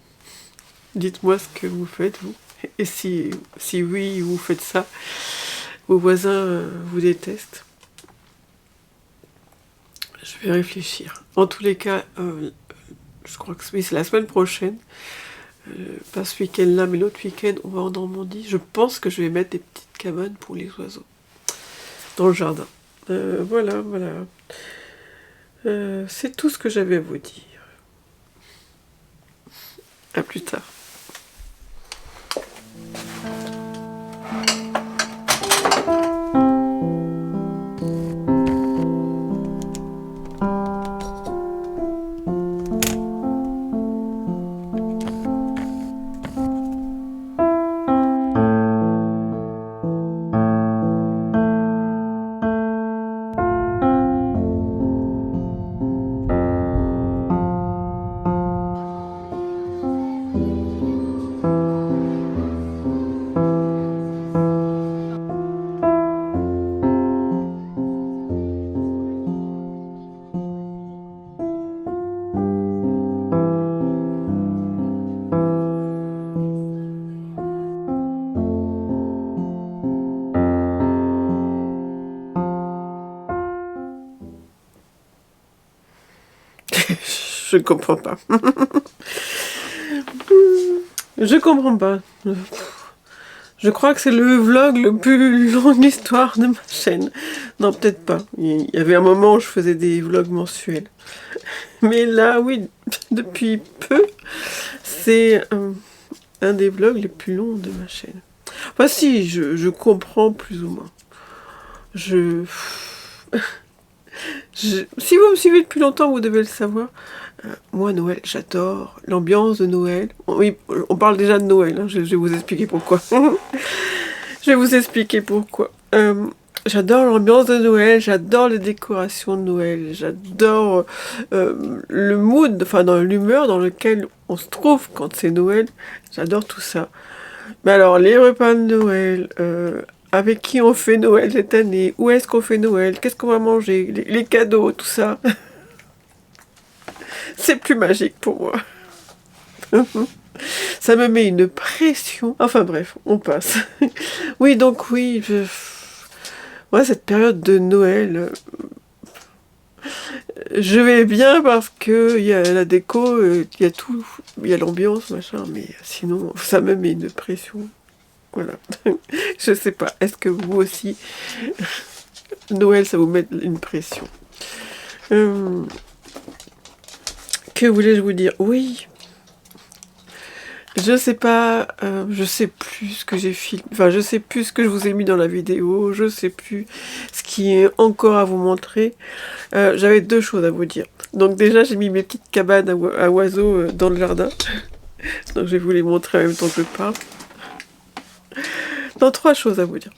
Dites-moi ce que vous faites, vous. Et si oui, vous faites ça, vos voisins vous détestent. Je vais réfléchir. En tous les cas, je crois que oui, c'est la semaine prochaine. Pas ce week-end-là, mais l'autre week-end, on va en Normandie. Je pense que je vais mettre des petites cabanes pour les oiseaux. Dans le jardin. Voilà. C'est tout ce que j'avais à vous dire. À plus tard. Je comprends pas. Je comprends pas. Je crois que c'est le vlog le plus long de l'histoire de ma chaîne. Non, peut-être pas. Il y avait un moment où je faisais des vlogs mensuels. Mais là, oui, depuis peu, c'est un des vlogs les plus longs de ma chaîne. Enfin si, je comprends plus ou moins. Si vous me suivez depuis longtemps, vous devez le savoir. Moi, Noël, j'adore l'ambiance de Noël. Oui, on parle déjà de Noël, hein, je vais vous expliquer pourquoi. Je vais vous expliquer pourquoi. J'adore l'ambiance de Noël, j'adore les décorations de Noël, j'adore le mood, enfin dans l'humeur dans lequel on se trouve quand c'est Noël. J'adore tout ça. Mais alors, les repas de Noël, avec qui on fait Noël cette année, où est-ce qu'on fait Noël, qu'est-ce qu'on va manger, les cadeaux, tout ça. C'est plus magique pour moi. Ça me met une pression. Enfin bref, on passe. Oui, donc oui, moi cette période de Noël, je vais bien parce que il y a la déco, il y a tout, il y a l'ambiance, machin, mais sinon ça me met une pression. Voilà. Je sais pas, est-ce que vous aussi, Noël, ça vous met une pression? Que voulais-je vous dire? Oui. Je sais pas, je sais plus ce que j'ai filmé, enfin je sais plus ce que je vous ai mis dans la vidéo, je sais plus ce qui est encore à vous montrer. J'avais 2 choses à vous dire. Donc déjà j'ai mis mes petites cabanes à oiseaux dans le jardin. Donc je vais vous les montrer en même temps que je parle. Non, 3 choses à vous dire.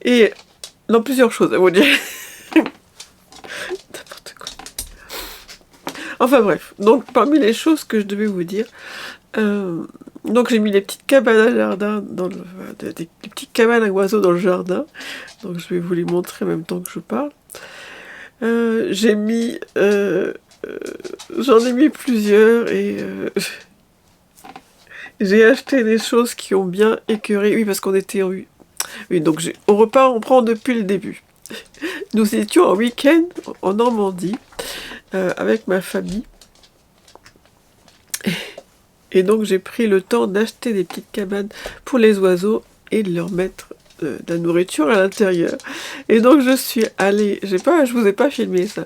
Et non, plusieurs choses à vous dire. N'importe quoi. Enfin bref, donc parmi les choses que je devais vous dire, donc j'ai mis les petites cabanes à jardin, des petites cabanes à oiseaux dans le jardin. Donc je vais vous les montrer en même temps que je parle. J'ai mis, j'en ai mis plusieurs et j'ai acheté des choses qui ont bien écœuré. Oui, parce qu'on était en... Oui, donc au repas, on prend depuis le début. Nous étions en week-end en Normandie avec ma famille. Et donc j'ai pris le temps d'acheter des petites cabanes pour les oiseaux et de leur mettre de la nourriture à l'intérieur. Et donc je suis allée, je vous ai pas filmé ça,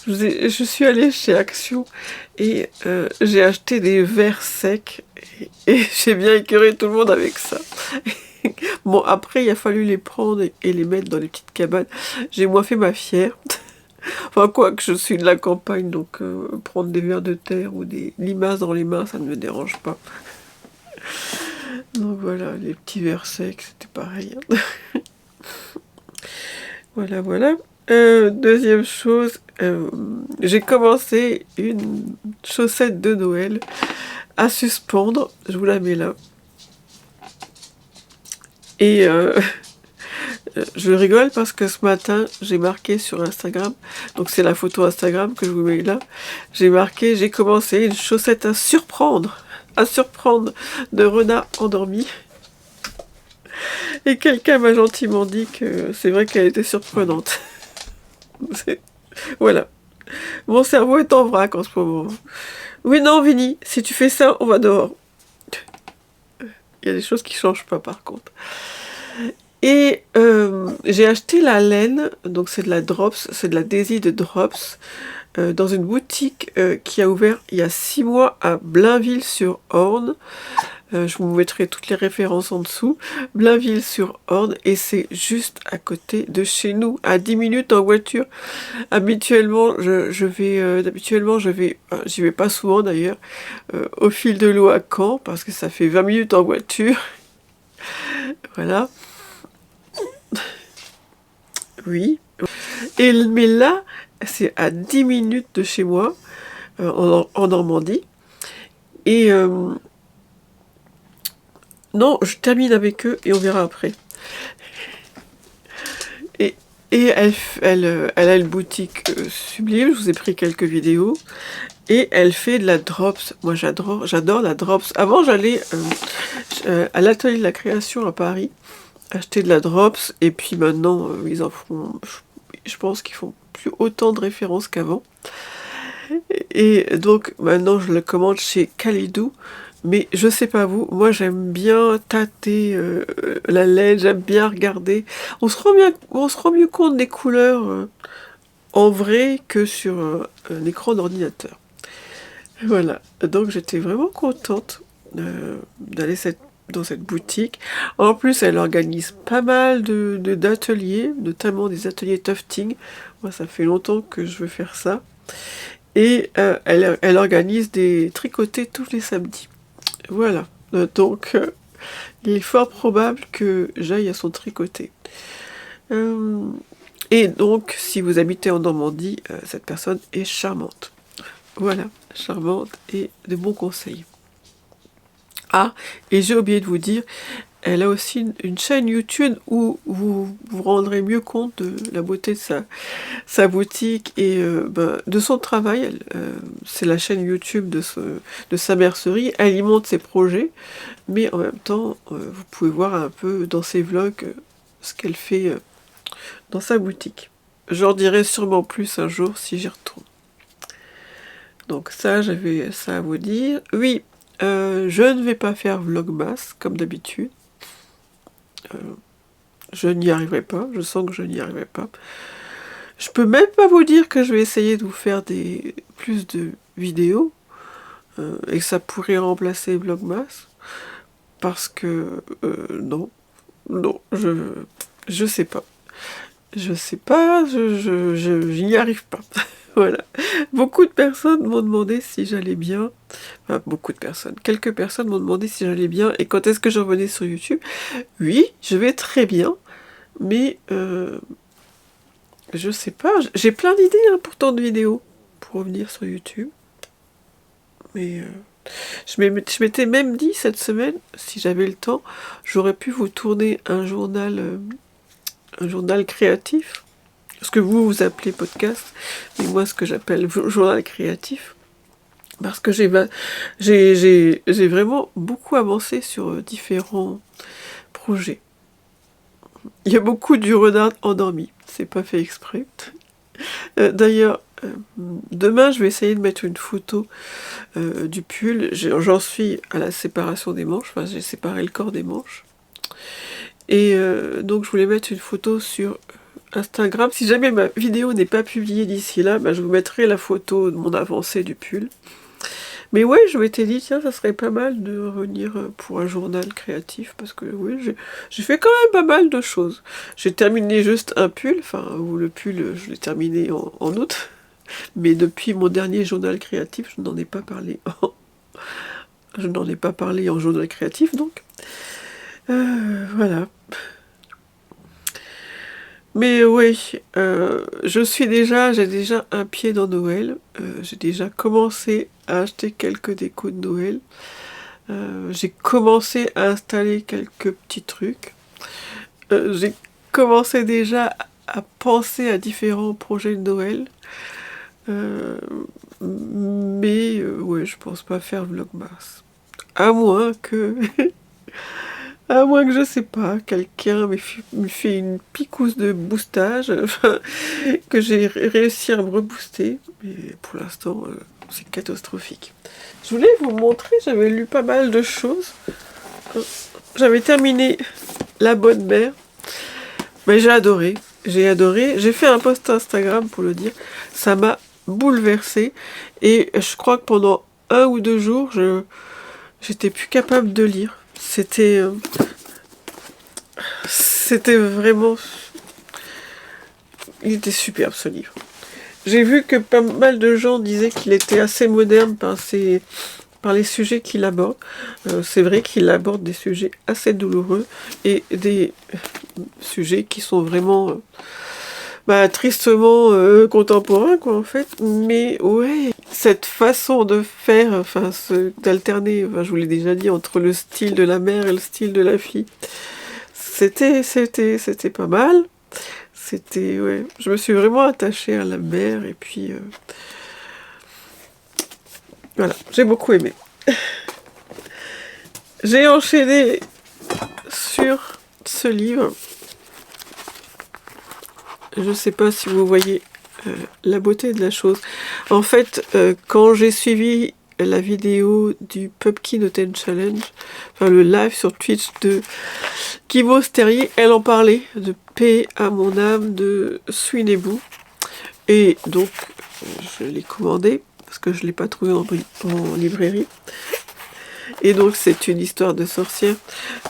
je suis allée chez Action et j'ai acheté des verres secs et j'ai bien écœuré tout le monde avec ça. Bon, après il a fallu les prendre et les mettre dans les petites cabanes. J'ai moins fait ma fière. Enfin, quoi que je suis de la campagne, donc prendre des vers de terre ou des limaces dans les mains, ça ne me dérange pas. Donc voilà, les petits vers secs, c'était pareil. Voilà, voilà. Deuxième chose, j'ai commencé une chaussette de Noël à suspendre. Je vous la mets là. Et je rigole parce que ce matin, j'ai marqué sur Instagram, donc c'est la photo Instagram que je vous mets là, j'ai marqué, j'ai commencé une chaussette à surprendre de renard endormi. Et quelqu'un m'a gentiment dit que c'est vrai qu'elle était surprenante. Voilà. Mon cerveau est en vrac en ce moment. Oui, non, Vinny, si tu fais ça, on va dehors. Il y a des choses qui changent pas par contre. Et j'ai acheté la laine, donc c'est de la Drops, c'est de la Daisy de Drops, dans une boutique qui a ouvert il y a 6 mois à Blainville-sur-Orne. Je vous mettrai toutes les références en dessous. Blainville-sur-Orne, et c'est juste à côté de chez nous, à 10 minutes en voiture. Habituellement, j'y vais pas souvent d'ailleurs, au fil de l'eau à Caen, parce que ça fait 20 minutes en voiture. Voilà. Oui. Mais là, c'est à 10 minutes de chez moi, en Normandie. Et non, je termine avec eux et on verra après. Et elle a une boutique sublime, je vous ai pris quelques vidéos. Et elle fait de la Drops. Moi j'adore la Drops. Avant j'allais à l'atelier de la création à Paris, acheter de la Drops. Et puis maintenant ils en font, je pense qu'ils font plus autant de références qu'avant. Et donc maintenant je le commande chez Kalidou. Mais je sais pas vous, moi j'aime bien tâter la laine, j'aime bien regarder. On se rend mieux compte des couleurs en vrai que sur un écran d'ordinateur. Voilà, donc j'étais vraiment contente d'aller dans cette boutique. En plus, elle organise pas mal d'ateliers, notamment des ateliers tufting. Moi, ça fait longtemps que je veux faire ça. Et elle organise des tricotés tous les samedis. Voilà, donc il est fort probable que j'aille à son tricoté. Et donc, si vous habitez en Normandie, cette personne est charmante. Voilà, charmante et de bons conseils. Ah, et j'ai oublié de vous dire, elle a aussi une chaîne YouTube où vous vous rendrez mieux compte de la beauté de sa boutique et de son travail. C'est la chaîne YouTube de sa mercerie. Elle y montre ses projets, mais en même temps, vous pouvez voir un peu dans ses vlogs ce qu'elle fait dans sa boutique. J'en dirai sûrement plus un jour si j'y retourne. Donc ça, j'avais ça à vous dire. Oui, je ne vais pas faire Vlogmas comme d'habitude. Je n'y arriverai pas, je sens que je n'y arriverai pas. Je peux même pas vous dire que je vais essayer de vous faire plus de vidéos et que ça pourrait remplacer Vlogmas. Parce que non, je sais pas. Je sais pas, je n'y arrive pas. Voilà. Beaucoup de personnes m'ont demandé si j'allais bien. Enfin, beaucoup de personnes. Quelques personnes m'ont demandé si j'allais bien et quand est-ce que je revenais sur YouTube. Oui, je vais très bien, mais je sais pas. J'ai plein d'idées pourtant de vidéos pour revenir sur YouTube. Mais je m'étais même dit cette semaine, si j'avais le temps, j'aurais pu vous tourner un journal créatif. Ce que vous appelez podcast, mais moi ce que j'appelle journal créatif, parce que j'ai vraiment beaucoup avancé sur différents projets. Il y a beaucoup du renard endormi, c'est pas fait exprès. D'ailleurs, demain je vais essayer de mettre une photo du pull. J'en suis à la séparation des manches, enfin j'ai séparé le corps des manches. Et donc je voulais mettre une photo sur Instagram. Si jamais ma vidéo n'est pas publiée d'ici là, je vous mettrai la photo de mon avancée du pull. Mais ouais, je m'étais dit, tiens, ça serait pas mal de revenir pour un journal créatif, parce que oui, j'ai fait quand même pas mal de choses. J'ai terminé juste un pull, enfin, ou le pull, je l'ai terminé en août, mais depuis mon dernier journal créatif, je n'en ai pas parlé. Je n'en ai pas parlé en journal créatif, donc. Voilà. Mais oui, j'ai déjà un pied dans Noël. J'ai déjà commencé à acheter quelques décos de Noël. J'ai commencé à installer quelques petits trucs. J'ai commencé déjà à penser à différents projets de Noël. Mais ouais, je pense pas faire Vlogmas. À moins que À moins que, je sais pas, quelqu'un me fait une picouse de boostage, que j'ai réussi à me rebooster. Mais pour l'instant, c'est catastrophique. Je voulais vous montrer, j'avais lu pas mal de choses. J'avais terminé La Bonne Mère. Mais j'ai adoré. J'ai adoré. J'ai fait un post Instagram pour le dire. Ça m'a bouleversée. Et je crois que pendant 1 ou 2 jours, j'étais plus capable de lire. C'était vraiment... Il était superbe ce livre. J'ai vu que pas mal de gens disaient qu'il était assez moderne par les sujets qu'il aborde. C'est vrai qu'il aborde des sujets assez douloureux et des sujets qui sont vraiment tristement contemporains, quoi, en fait. Mais ouais, cette façon de faire, d'alterner, je vous l'ai déjà dit, entre le style de la mère et le style de la fille, c'était pas mal. Ouais, je me suis vraiment attachée à la mère et puis voilà, j'ai beaucoup aimé. J'ai enchaîné sur ce livre. Je sais pas si vous voyez la beauté de la chose. En fait, quand j'ai suivi la vidéo du Pumpkin Autumn Challenge, le live sur Twitch de Kimo Sterrier, elle en parlait de Paix à mon âme de Suinebou. Et donc, je l'ai commandé parce que je ne l'ai pas trouvé en librairie. Et donc, c'est une histoire de sorcière.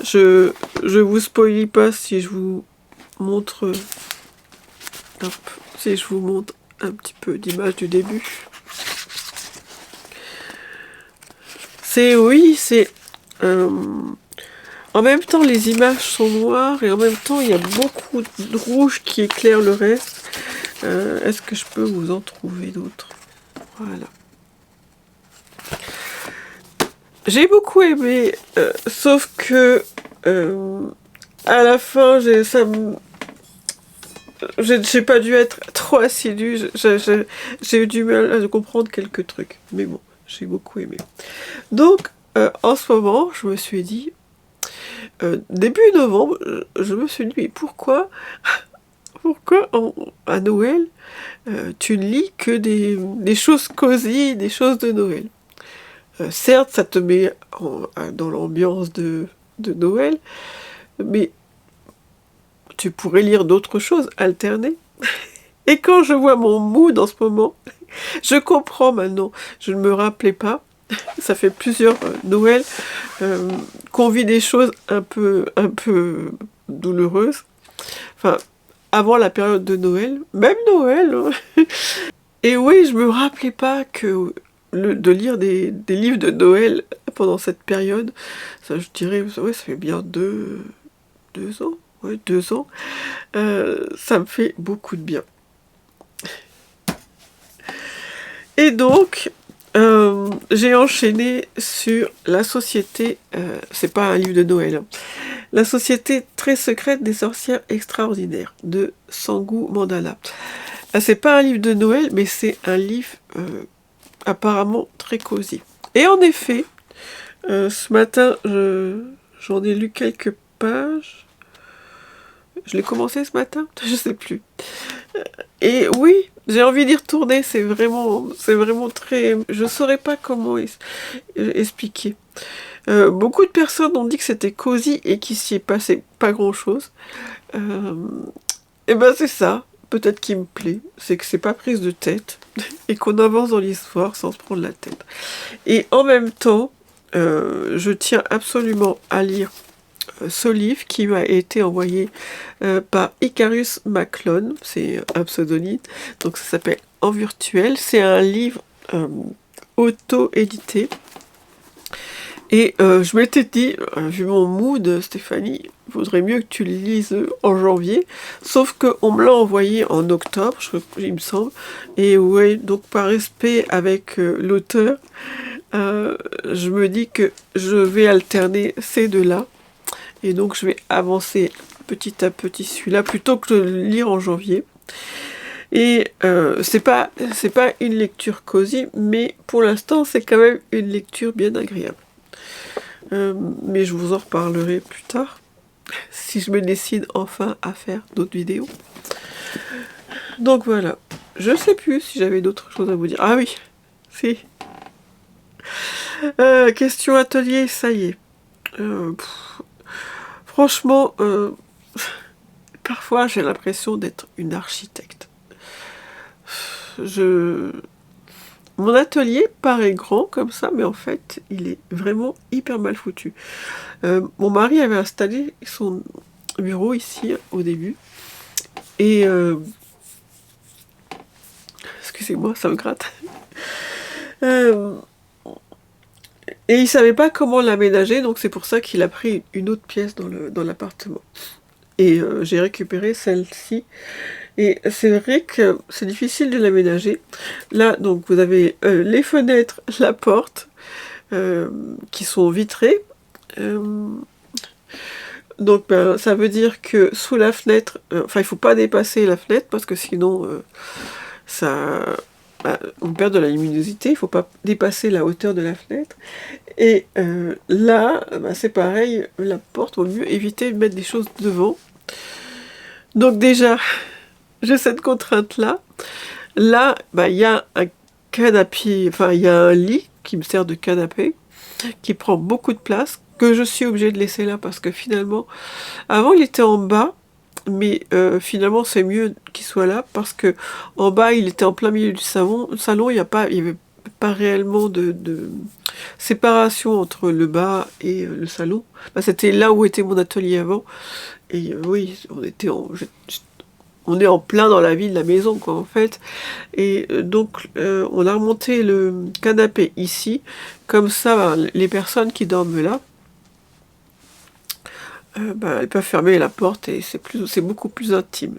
Je vous spoilie pas si je vous montre... si je vous montre un petit peu d'image du début. En même temps, les images sont noires et en même temps, il y a beaucoup de rouge qui éclaire le reste. Est-ce que je peux vous en trouver d'autres? Voilà. J'ai beaucoup aimé, sauf que à la fin, j'ai pas dû être trop assidue. J'ai eu du mal à comprendre quelques trucs, mais bon, j'ai beaucoup aimé. Donc, en ce moment, je me suis dit, début novembre, je me suis dit, mais pourquoi à Noël, tu ne lis que des choses cosy, des choses de Noël? Certes, ça te met dans l'ambiance de Noël, mais tu pourrais lire d'autres choses, alterner. Et quand je vois mon mood en ce moment, je comprends maintenant. Je ne me rappelais pas. Ça fait plusieurs Noëls qu'on vit des choses un peu douloureuses. Enfin, avant la période de Noël, même Noël. Hein. Et oui, je me rappelais pas que de lire des livres de Noël pendant cette période, ça, je dirais, ouais, ça fait bien 2 ans. Ouais, 2 ans. Ça me fait beaucoup de bien. Et donc, j'ai enchaîné sur La Société, c'est pas un livre de Noël, hein. La Société très secrète des sorcières extraordinaires de Sangu Mandala. C'est pas un livre de Noël, mais c'est un livre apparemment très cosy. Et en effet, ce matin, j'en ai lu quelques pages. Je l'ai commencé ce matin, je sais plus. Et oui, j'ai envie d'y retourner, c'est vraiment très... Je saurais pas comment expliquer. Beaucoup de personnes ont dit que c'était cosy et qu'il s'y est passé pas grand-chose. Et ben c'est ça. peut-être qui me plaît, c'est que c'est pas prise de tête et qu'on avance dans l'histoire sans se prendre la tête. Et en même temps, je tiens absolument à lire ce livre qui m'a été envoyé par Icarus Maclone, c'est un pseudonyme, donc ça s'appelle En virtuel. C'est un livre auto-édité. Et je m'étais dit, vu mon mood, Stéphanie, il vaudrait mieux que tu le lises en janvier, sauf qu'on me l'a envoyé en octobre, il me semble, et ouais, donc par respect avec l'auteur, je me dis que je vais alterner ces deux-là, et donc je vais avancer petit à petit celui-là, plutôt que de le lire en janvier. Et c'est pas une lecture cosy, mais pour l'instant c'est quand même une lecture bien agréable. Mais je vous en reparlerai plus tard, si je me décide enfin à faire d'autres vidéos. Donc voilà, je sais plus si j'avais d'autres choses à vous dire. Ah oui, si. Question atelier, ça y est. Franchement, parfois j'ai l'impression d'être une architecte. Mon atelier paraît grand comme ça, mais en fait, il est vraiment hyper mal foutu. Mon mari avait installé son bureau ici au début. Et excusez-moi, ça me gratte. Et il savait pas comment l'aménager, donc c'est pour ça qu'il a pris une autre pièce dans l'appartement. Et j'ai récupéré celle-ci. Et c'est vrai que c'est difficile de l'aménager. Là, donc, vous avez les fenêtres, la porte, qui sont vitrées. Donc, ça veut dire que sous la fenêtre, enfin, il faut pas dépasser la fenêtre, parce que sinon, on perd de la luminosité. Il faut pas dépasser la hauteur de la fenêtre. Et là, c'est pareil, la porte, vaut mieux éviter de mettre des choses devant. Donc déjà, j'ai cette contrainte-là. Là, il y a un canapé, enfin, il y a un lit qui me sert de canapé, qui prend beaucoup de place, que je suis obligée de laisser là, parce que finalement, avant, il était en bas, mais finalement, c'est mieux qu'il soit là, parce que en bas, il était en plein milieu du salon. Il y avait pas réellement de séparation entre le bas et le salon. C'était là où était mon atelier avant. Et oui, on est en plein dans la vie de la maison, quoi, en fait. Et donc, on a remonté le canapé ici. Comme ça, les personnes qui dorment là, elles peuvent fermer la porte et c'est beaucoup plus intime.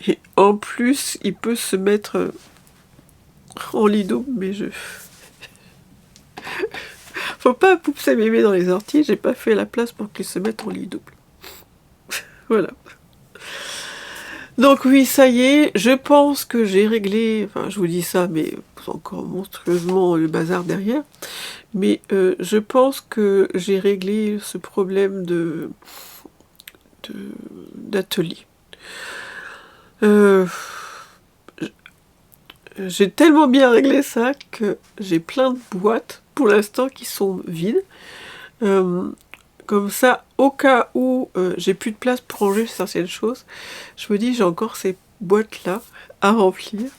Et en plus, il peut se mettre en lit double, mais faut pas pousser mémé dans les orties, j'ai pas fait la place pour qu'il se mette en lit double. Voilà. Donc oui, ça y est, je pense que j'ai réglé, enfin je vous dis ça, mais c'est encore monstrueusement le bazar derrière, mais je pense que j'ai réglé ce problème d'atelier. J'ai tellement bien réglé ça que j'ai plein de boîtes pour l'instant qui sont vides. Comme ça, au cas où j'ai plus de place pour ranger certaines choses, je me dis j'ai encore ces boîtes-là à remplir.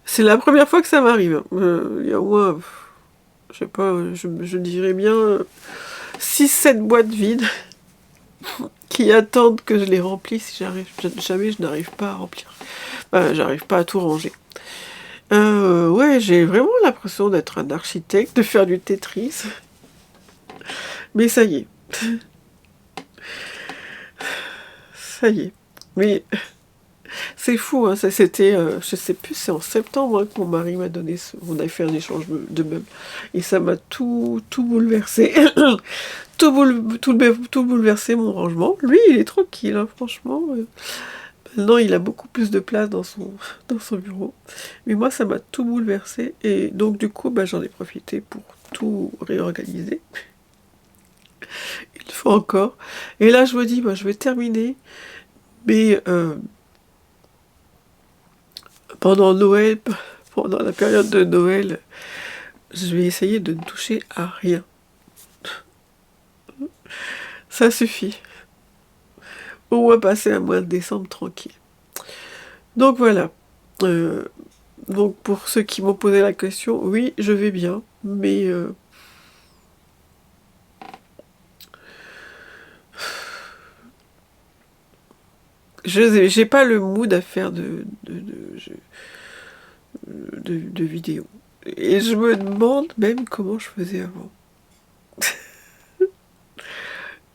C'est la première fois que ça m'arrive. Il y a au moins, je sais pas, je dirais bien 6-7 boîtes vides qui attendent que je les remplisse. Jamais je n'arrive pas à remplir. J'arrive pas à tout ranger. Ouais, j'ai vraiment l'impression d'être un architecte, de faire du Tetris. Mais ça y est. Ça y est. Mais c'est fou, hein. C'était, je sais plus, c'est en septembre que mon mari m'a donné on a fait un échange de meubles. Et ça m'a tout bouleversé. tout bouleversé mon rangement. Lui, il est tranquille, hein, franchement. Maintenant, il a beaucoup plus de place dans son bureau. Mais moi, ça m'a tout bouleversé. Et donc, du coup, j'en ai profité pour tout réorganiser. Il le faut encore. Et là, je me dis, je vais terminer. Mais pendant Noël, pendant la période de Noël, je vais essayer de ne toucher à rien. Ça suffit. On va passer un mois de décembre tranquille. Donc voilà. Donc pour ceux qui m'ont posé la question, oui, je vais bien, mais j'ai pas le mood à faire de vidéos. Et je me demande même comment je faisais avant.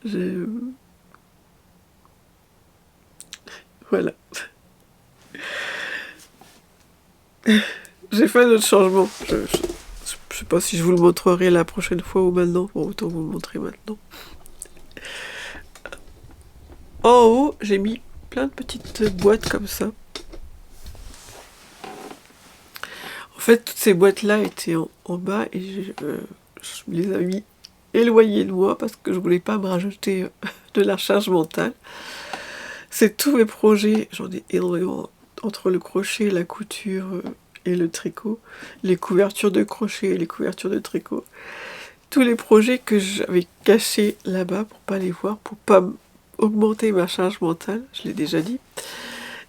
Je- Voilà. J'ai fait un autre changement. Je sais pas si je vous le montrerai la prochaine fois ou maintenant. Bon, autant vous le montrer maintenant. En haut, j'ai mis plein de petites boîtes comme ça. En fait, toutes ces boîtes-là étaient en bas et je les ai mis éloignées de moi parce que je voulais pas me rajouter de la charge mentale. C'est tous mes projets, j'en ai énormément entre le crochet, la couture et le tricot, les couvertures de crochet et les couvertures de tricot. Tous les projets que j'avais cachés là-bas pour pas les voir, pour pas augmenter ma charge mentale, je l'ai déjà dit.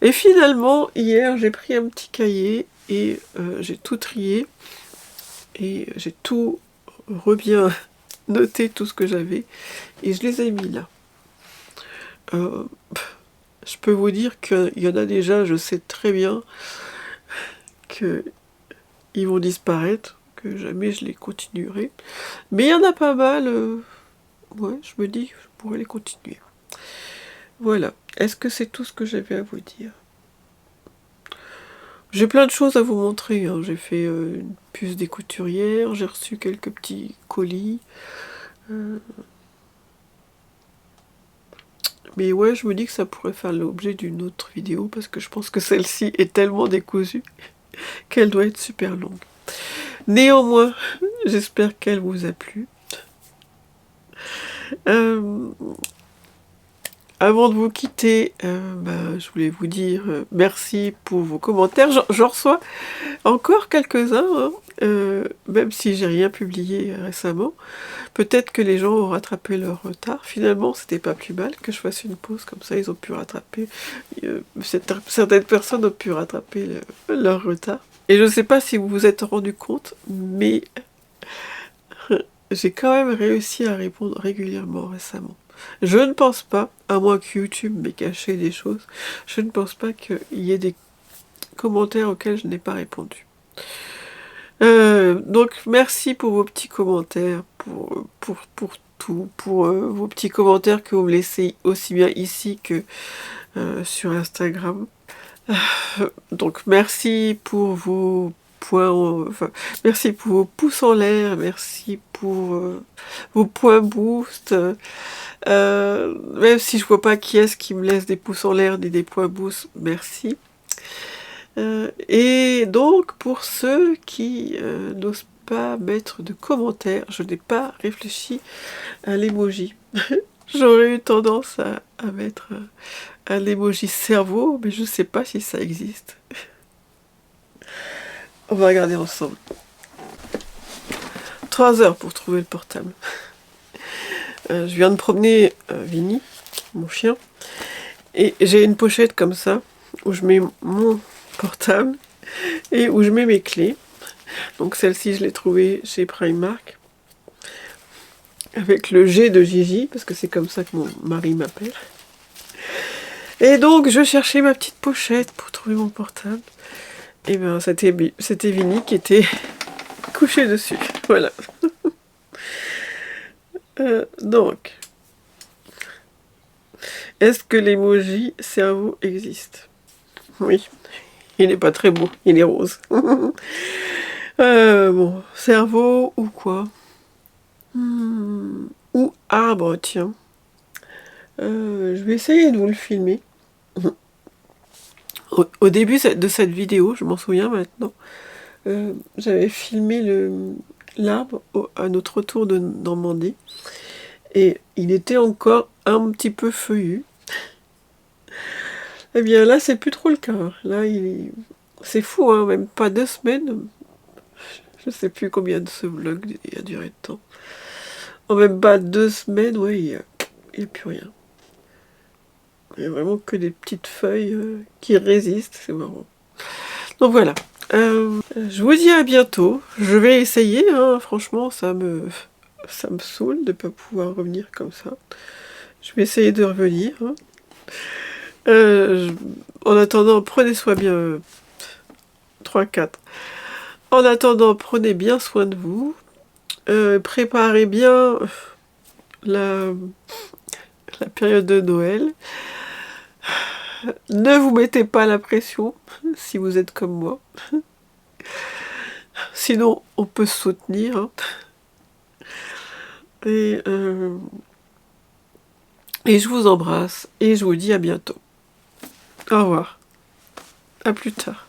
Et finalement, hier, j'ai pris un petit cahier et j'ai tout trié et j'ai tout bien noté, tout ce que j'avais, et je les ai mis là. Euh, je peux vous dire qu'il y en a déjà, je sais très bien qu'ils vont disparaître, que jamais je les continuerai. Mais il y en a pas mal, ouais, je me dis que je pourrais les continuer. Voilà. Est-ce que c'est tout ce que j'avais à vous dire? J'ai plein de choses à vous montrer, hein. J'ai fait une puce des couturières, j'ai reçu quelques petits colis. Mais ouais, je me dis que ça pourrait faire l'objet d'une autre vidéo parce que je pense que celle-ci est tellement décousue qu'elle doit être super longue. Néanmoins, j'espère qu'elle vous a plu. Euh, Avant de vous quitter, je voulais vous dire merci pour vos commentaires. J'en reçois encore quelques-uns, hein, même si j'ai rien publié récemment. Peut-être que les gens ont rattrapé leur retard. Finalement, c'était pas plus mal que je fasse une pause, comme ça ils ont pu rattraper. Certaines personnes ont pu rattraper leur retard. Et je ne sais pas si vous vous êtes rendu compte, mais j'ai quand même réussi à répondre régulièrement récemment. Je ne pense pas, à moins que YouTube m'ait caché des choses, je ne pense pas qu'il y ait des commentaires auxquels je n'ai pas répondu. Donc merci pour vos petits commentaires, pour tout, pour vos petits commentaires que vous me laissez aussi bien ici que sur Instagram. Donc merci pour vos merci pour vos pouces en l'air, merci pour vos points boost. Même si je vois pas qui est-ce qui me laisse des pouces en l'air ni des points boost, merci. Et donc pour ceux qui n'osent pas mettre de commentaires, je n'ai pas réfléchi à l'emoji. J'aurais eu tendance à mettre un emoji cerveau, mais je sais pas si ça existe. On va regarder ensemble. 3 heures pour trouver le portable. Je viens de promener Vinny, mon chien, et j'ai une pochette comme ça, où je mets mon portable, et où je mets mes clés. Donc celle-ci, je l'ai trouvée chez Primark, avec le G de Gigi, parce que c'est comme ça que mon mari m'appelle. Et donc, je cherchais ma petite pochette pour trouver mon portable. Et bien, c'était Vinny qui était couché dessus. Voilà. Donc, est-ce que l'emoji cerveau existe? Oui. Il n'est pas très beau, il est rose. Bon, cerveau ou quoi? Ou arbre, tiens. Je vais essayer de vous le filmer. Au début de cette vidéo, je m'en souviens maintenant, j'avais filmé l'arbre à notre retour de Normandie. Et il était encore un petit peu feuillu. Eh bien là, c'est plus trop le cas. Là, c'est fou, hein, même pas 2 semaines. Je sais plus combien de ce vlog a duré de temps. En même pas 2 semaines, ouais, il n'y a plus rien. Il y a vraiment que des petites feuilles qui résistent, c'est marrant. Donc voilà. Je vous dis à bientôt. Je vais essayer, hein. Franchement, ça me saoule de ne pas pouvoir revenir comme ça. Je vais essayer de revenir. Hein. En attendant, prenez soin bien. 3-4. En attendant, prenez bien soin de vous. Préparez bien la période de Noël. Ne vous mettez pas la pression si vous êtes comme moi. Sinon, on peut se soutenir. Hein. Et je vous embrasse et je vous dis à bientôt. Au revoir. À plus tard.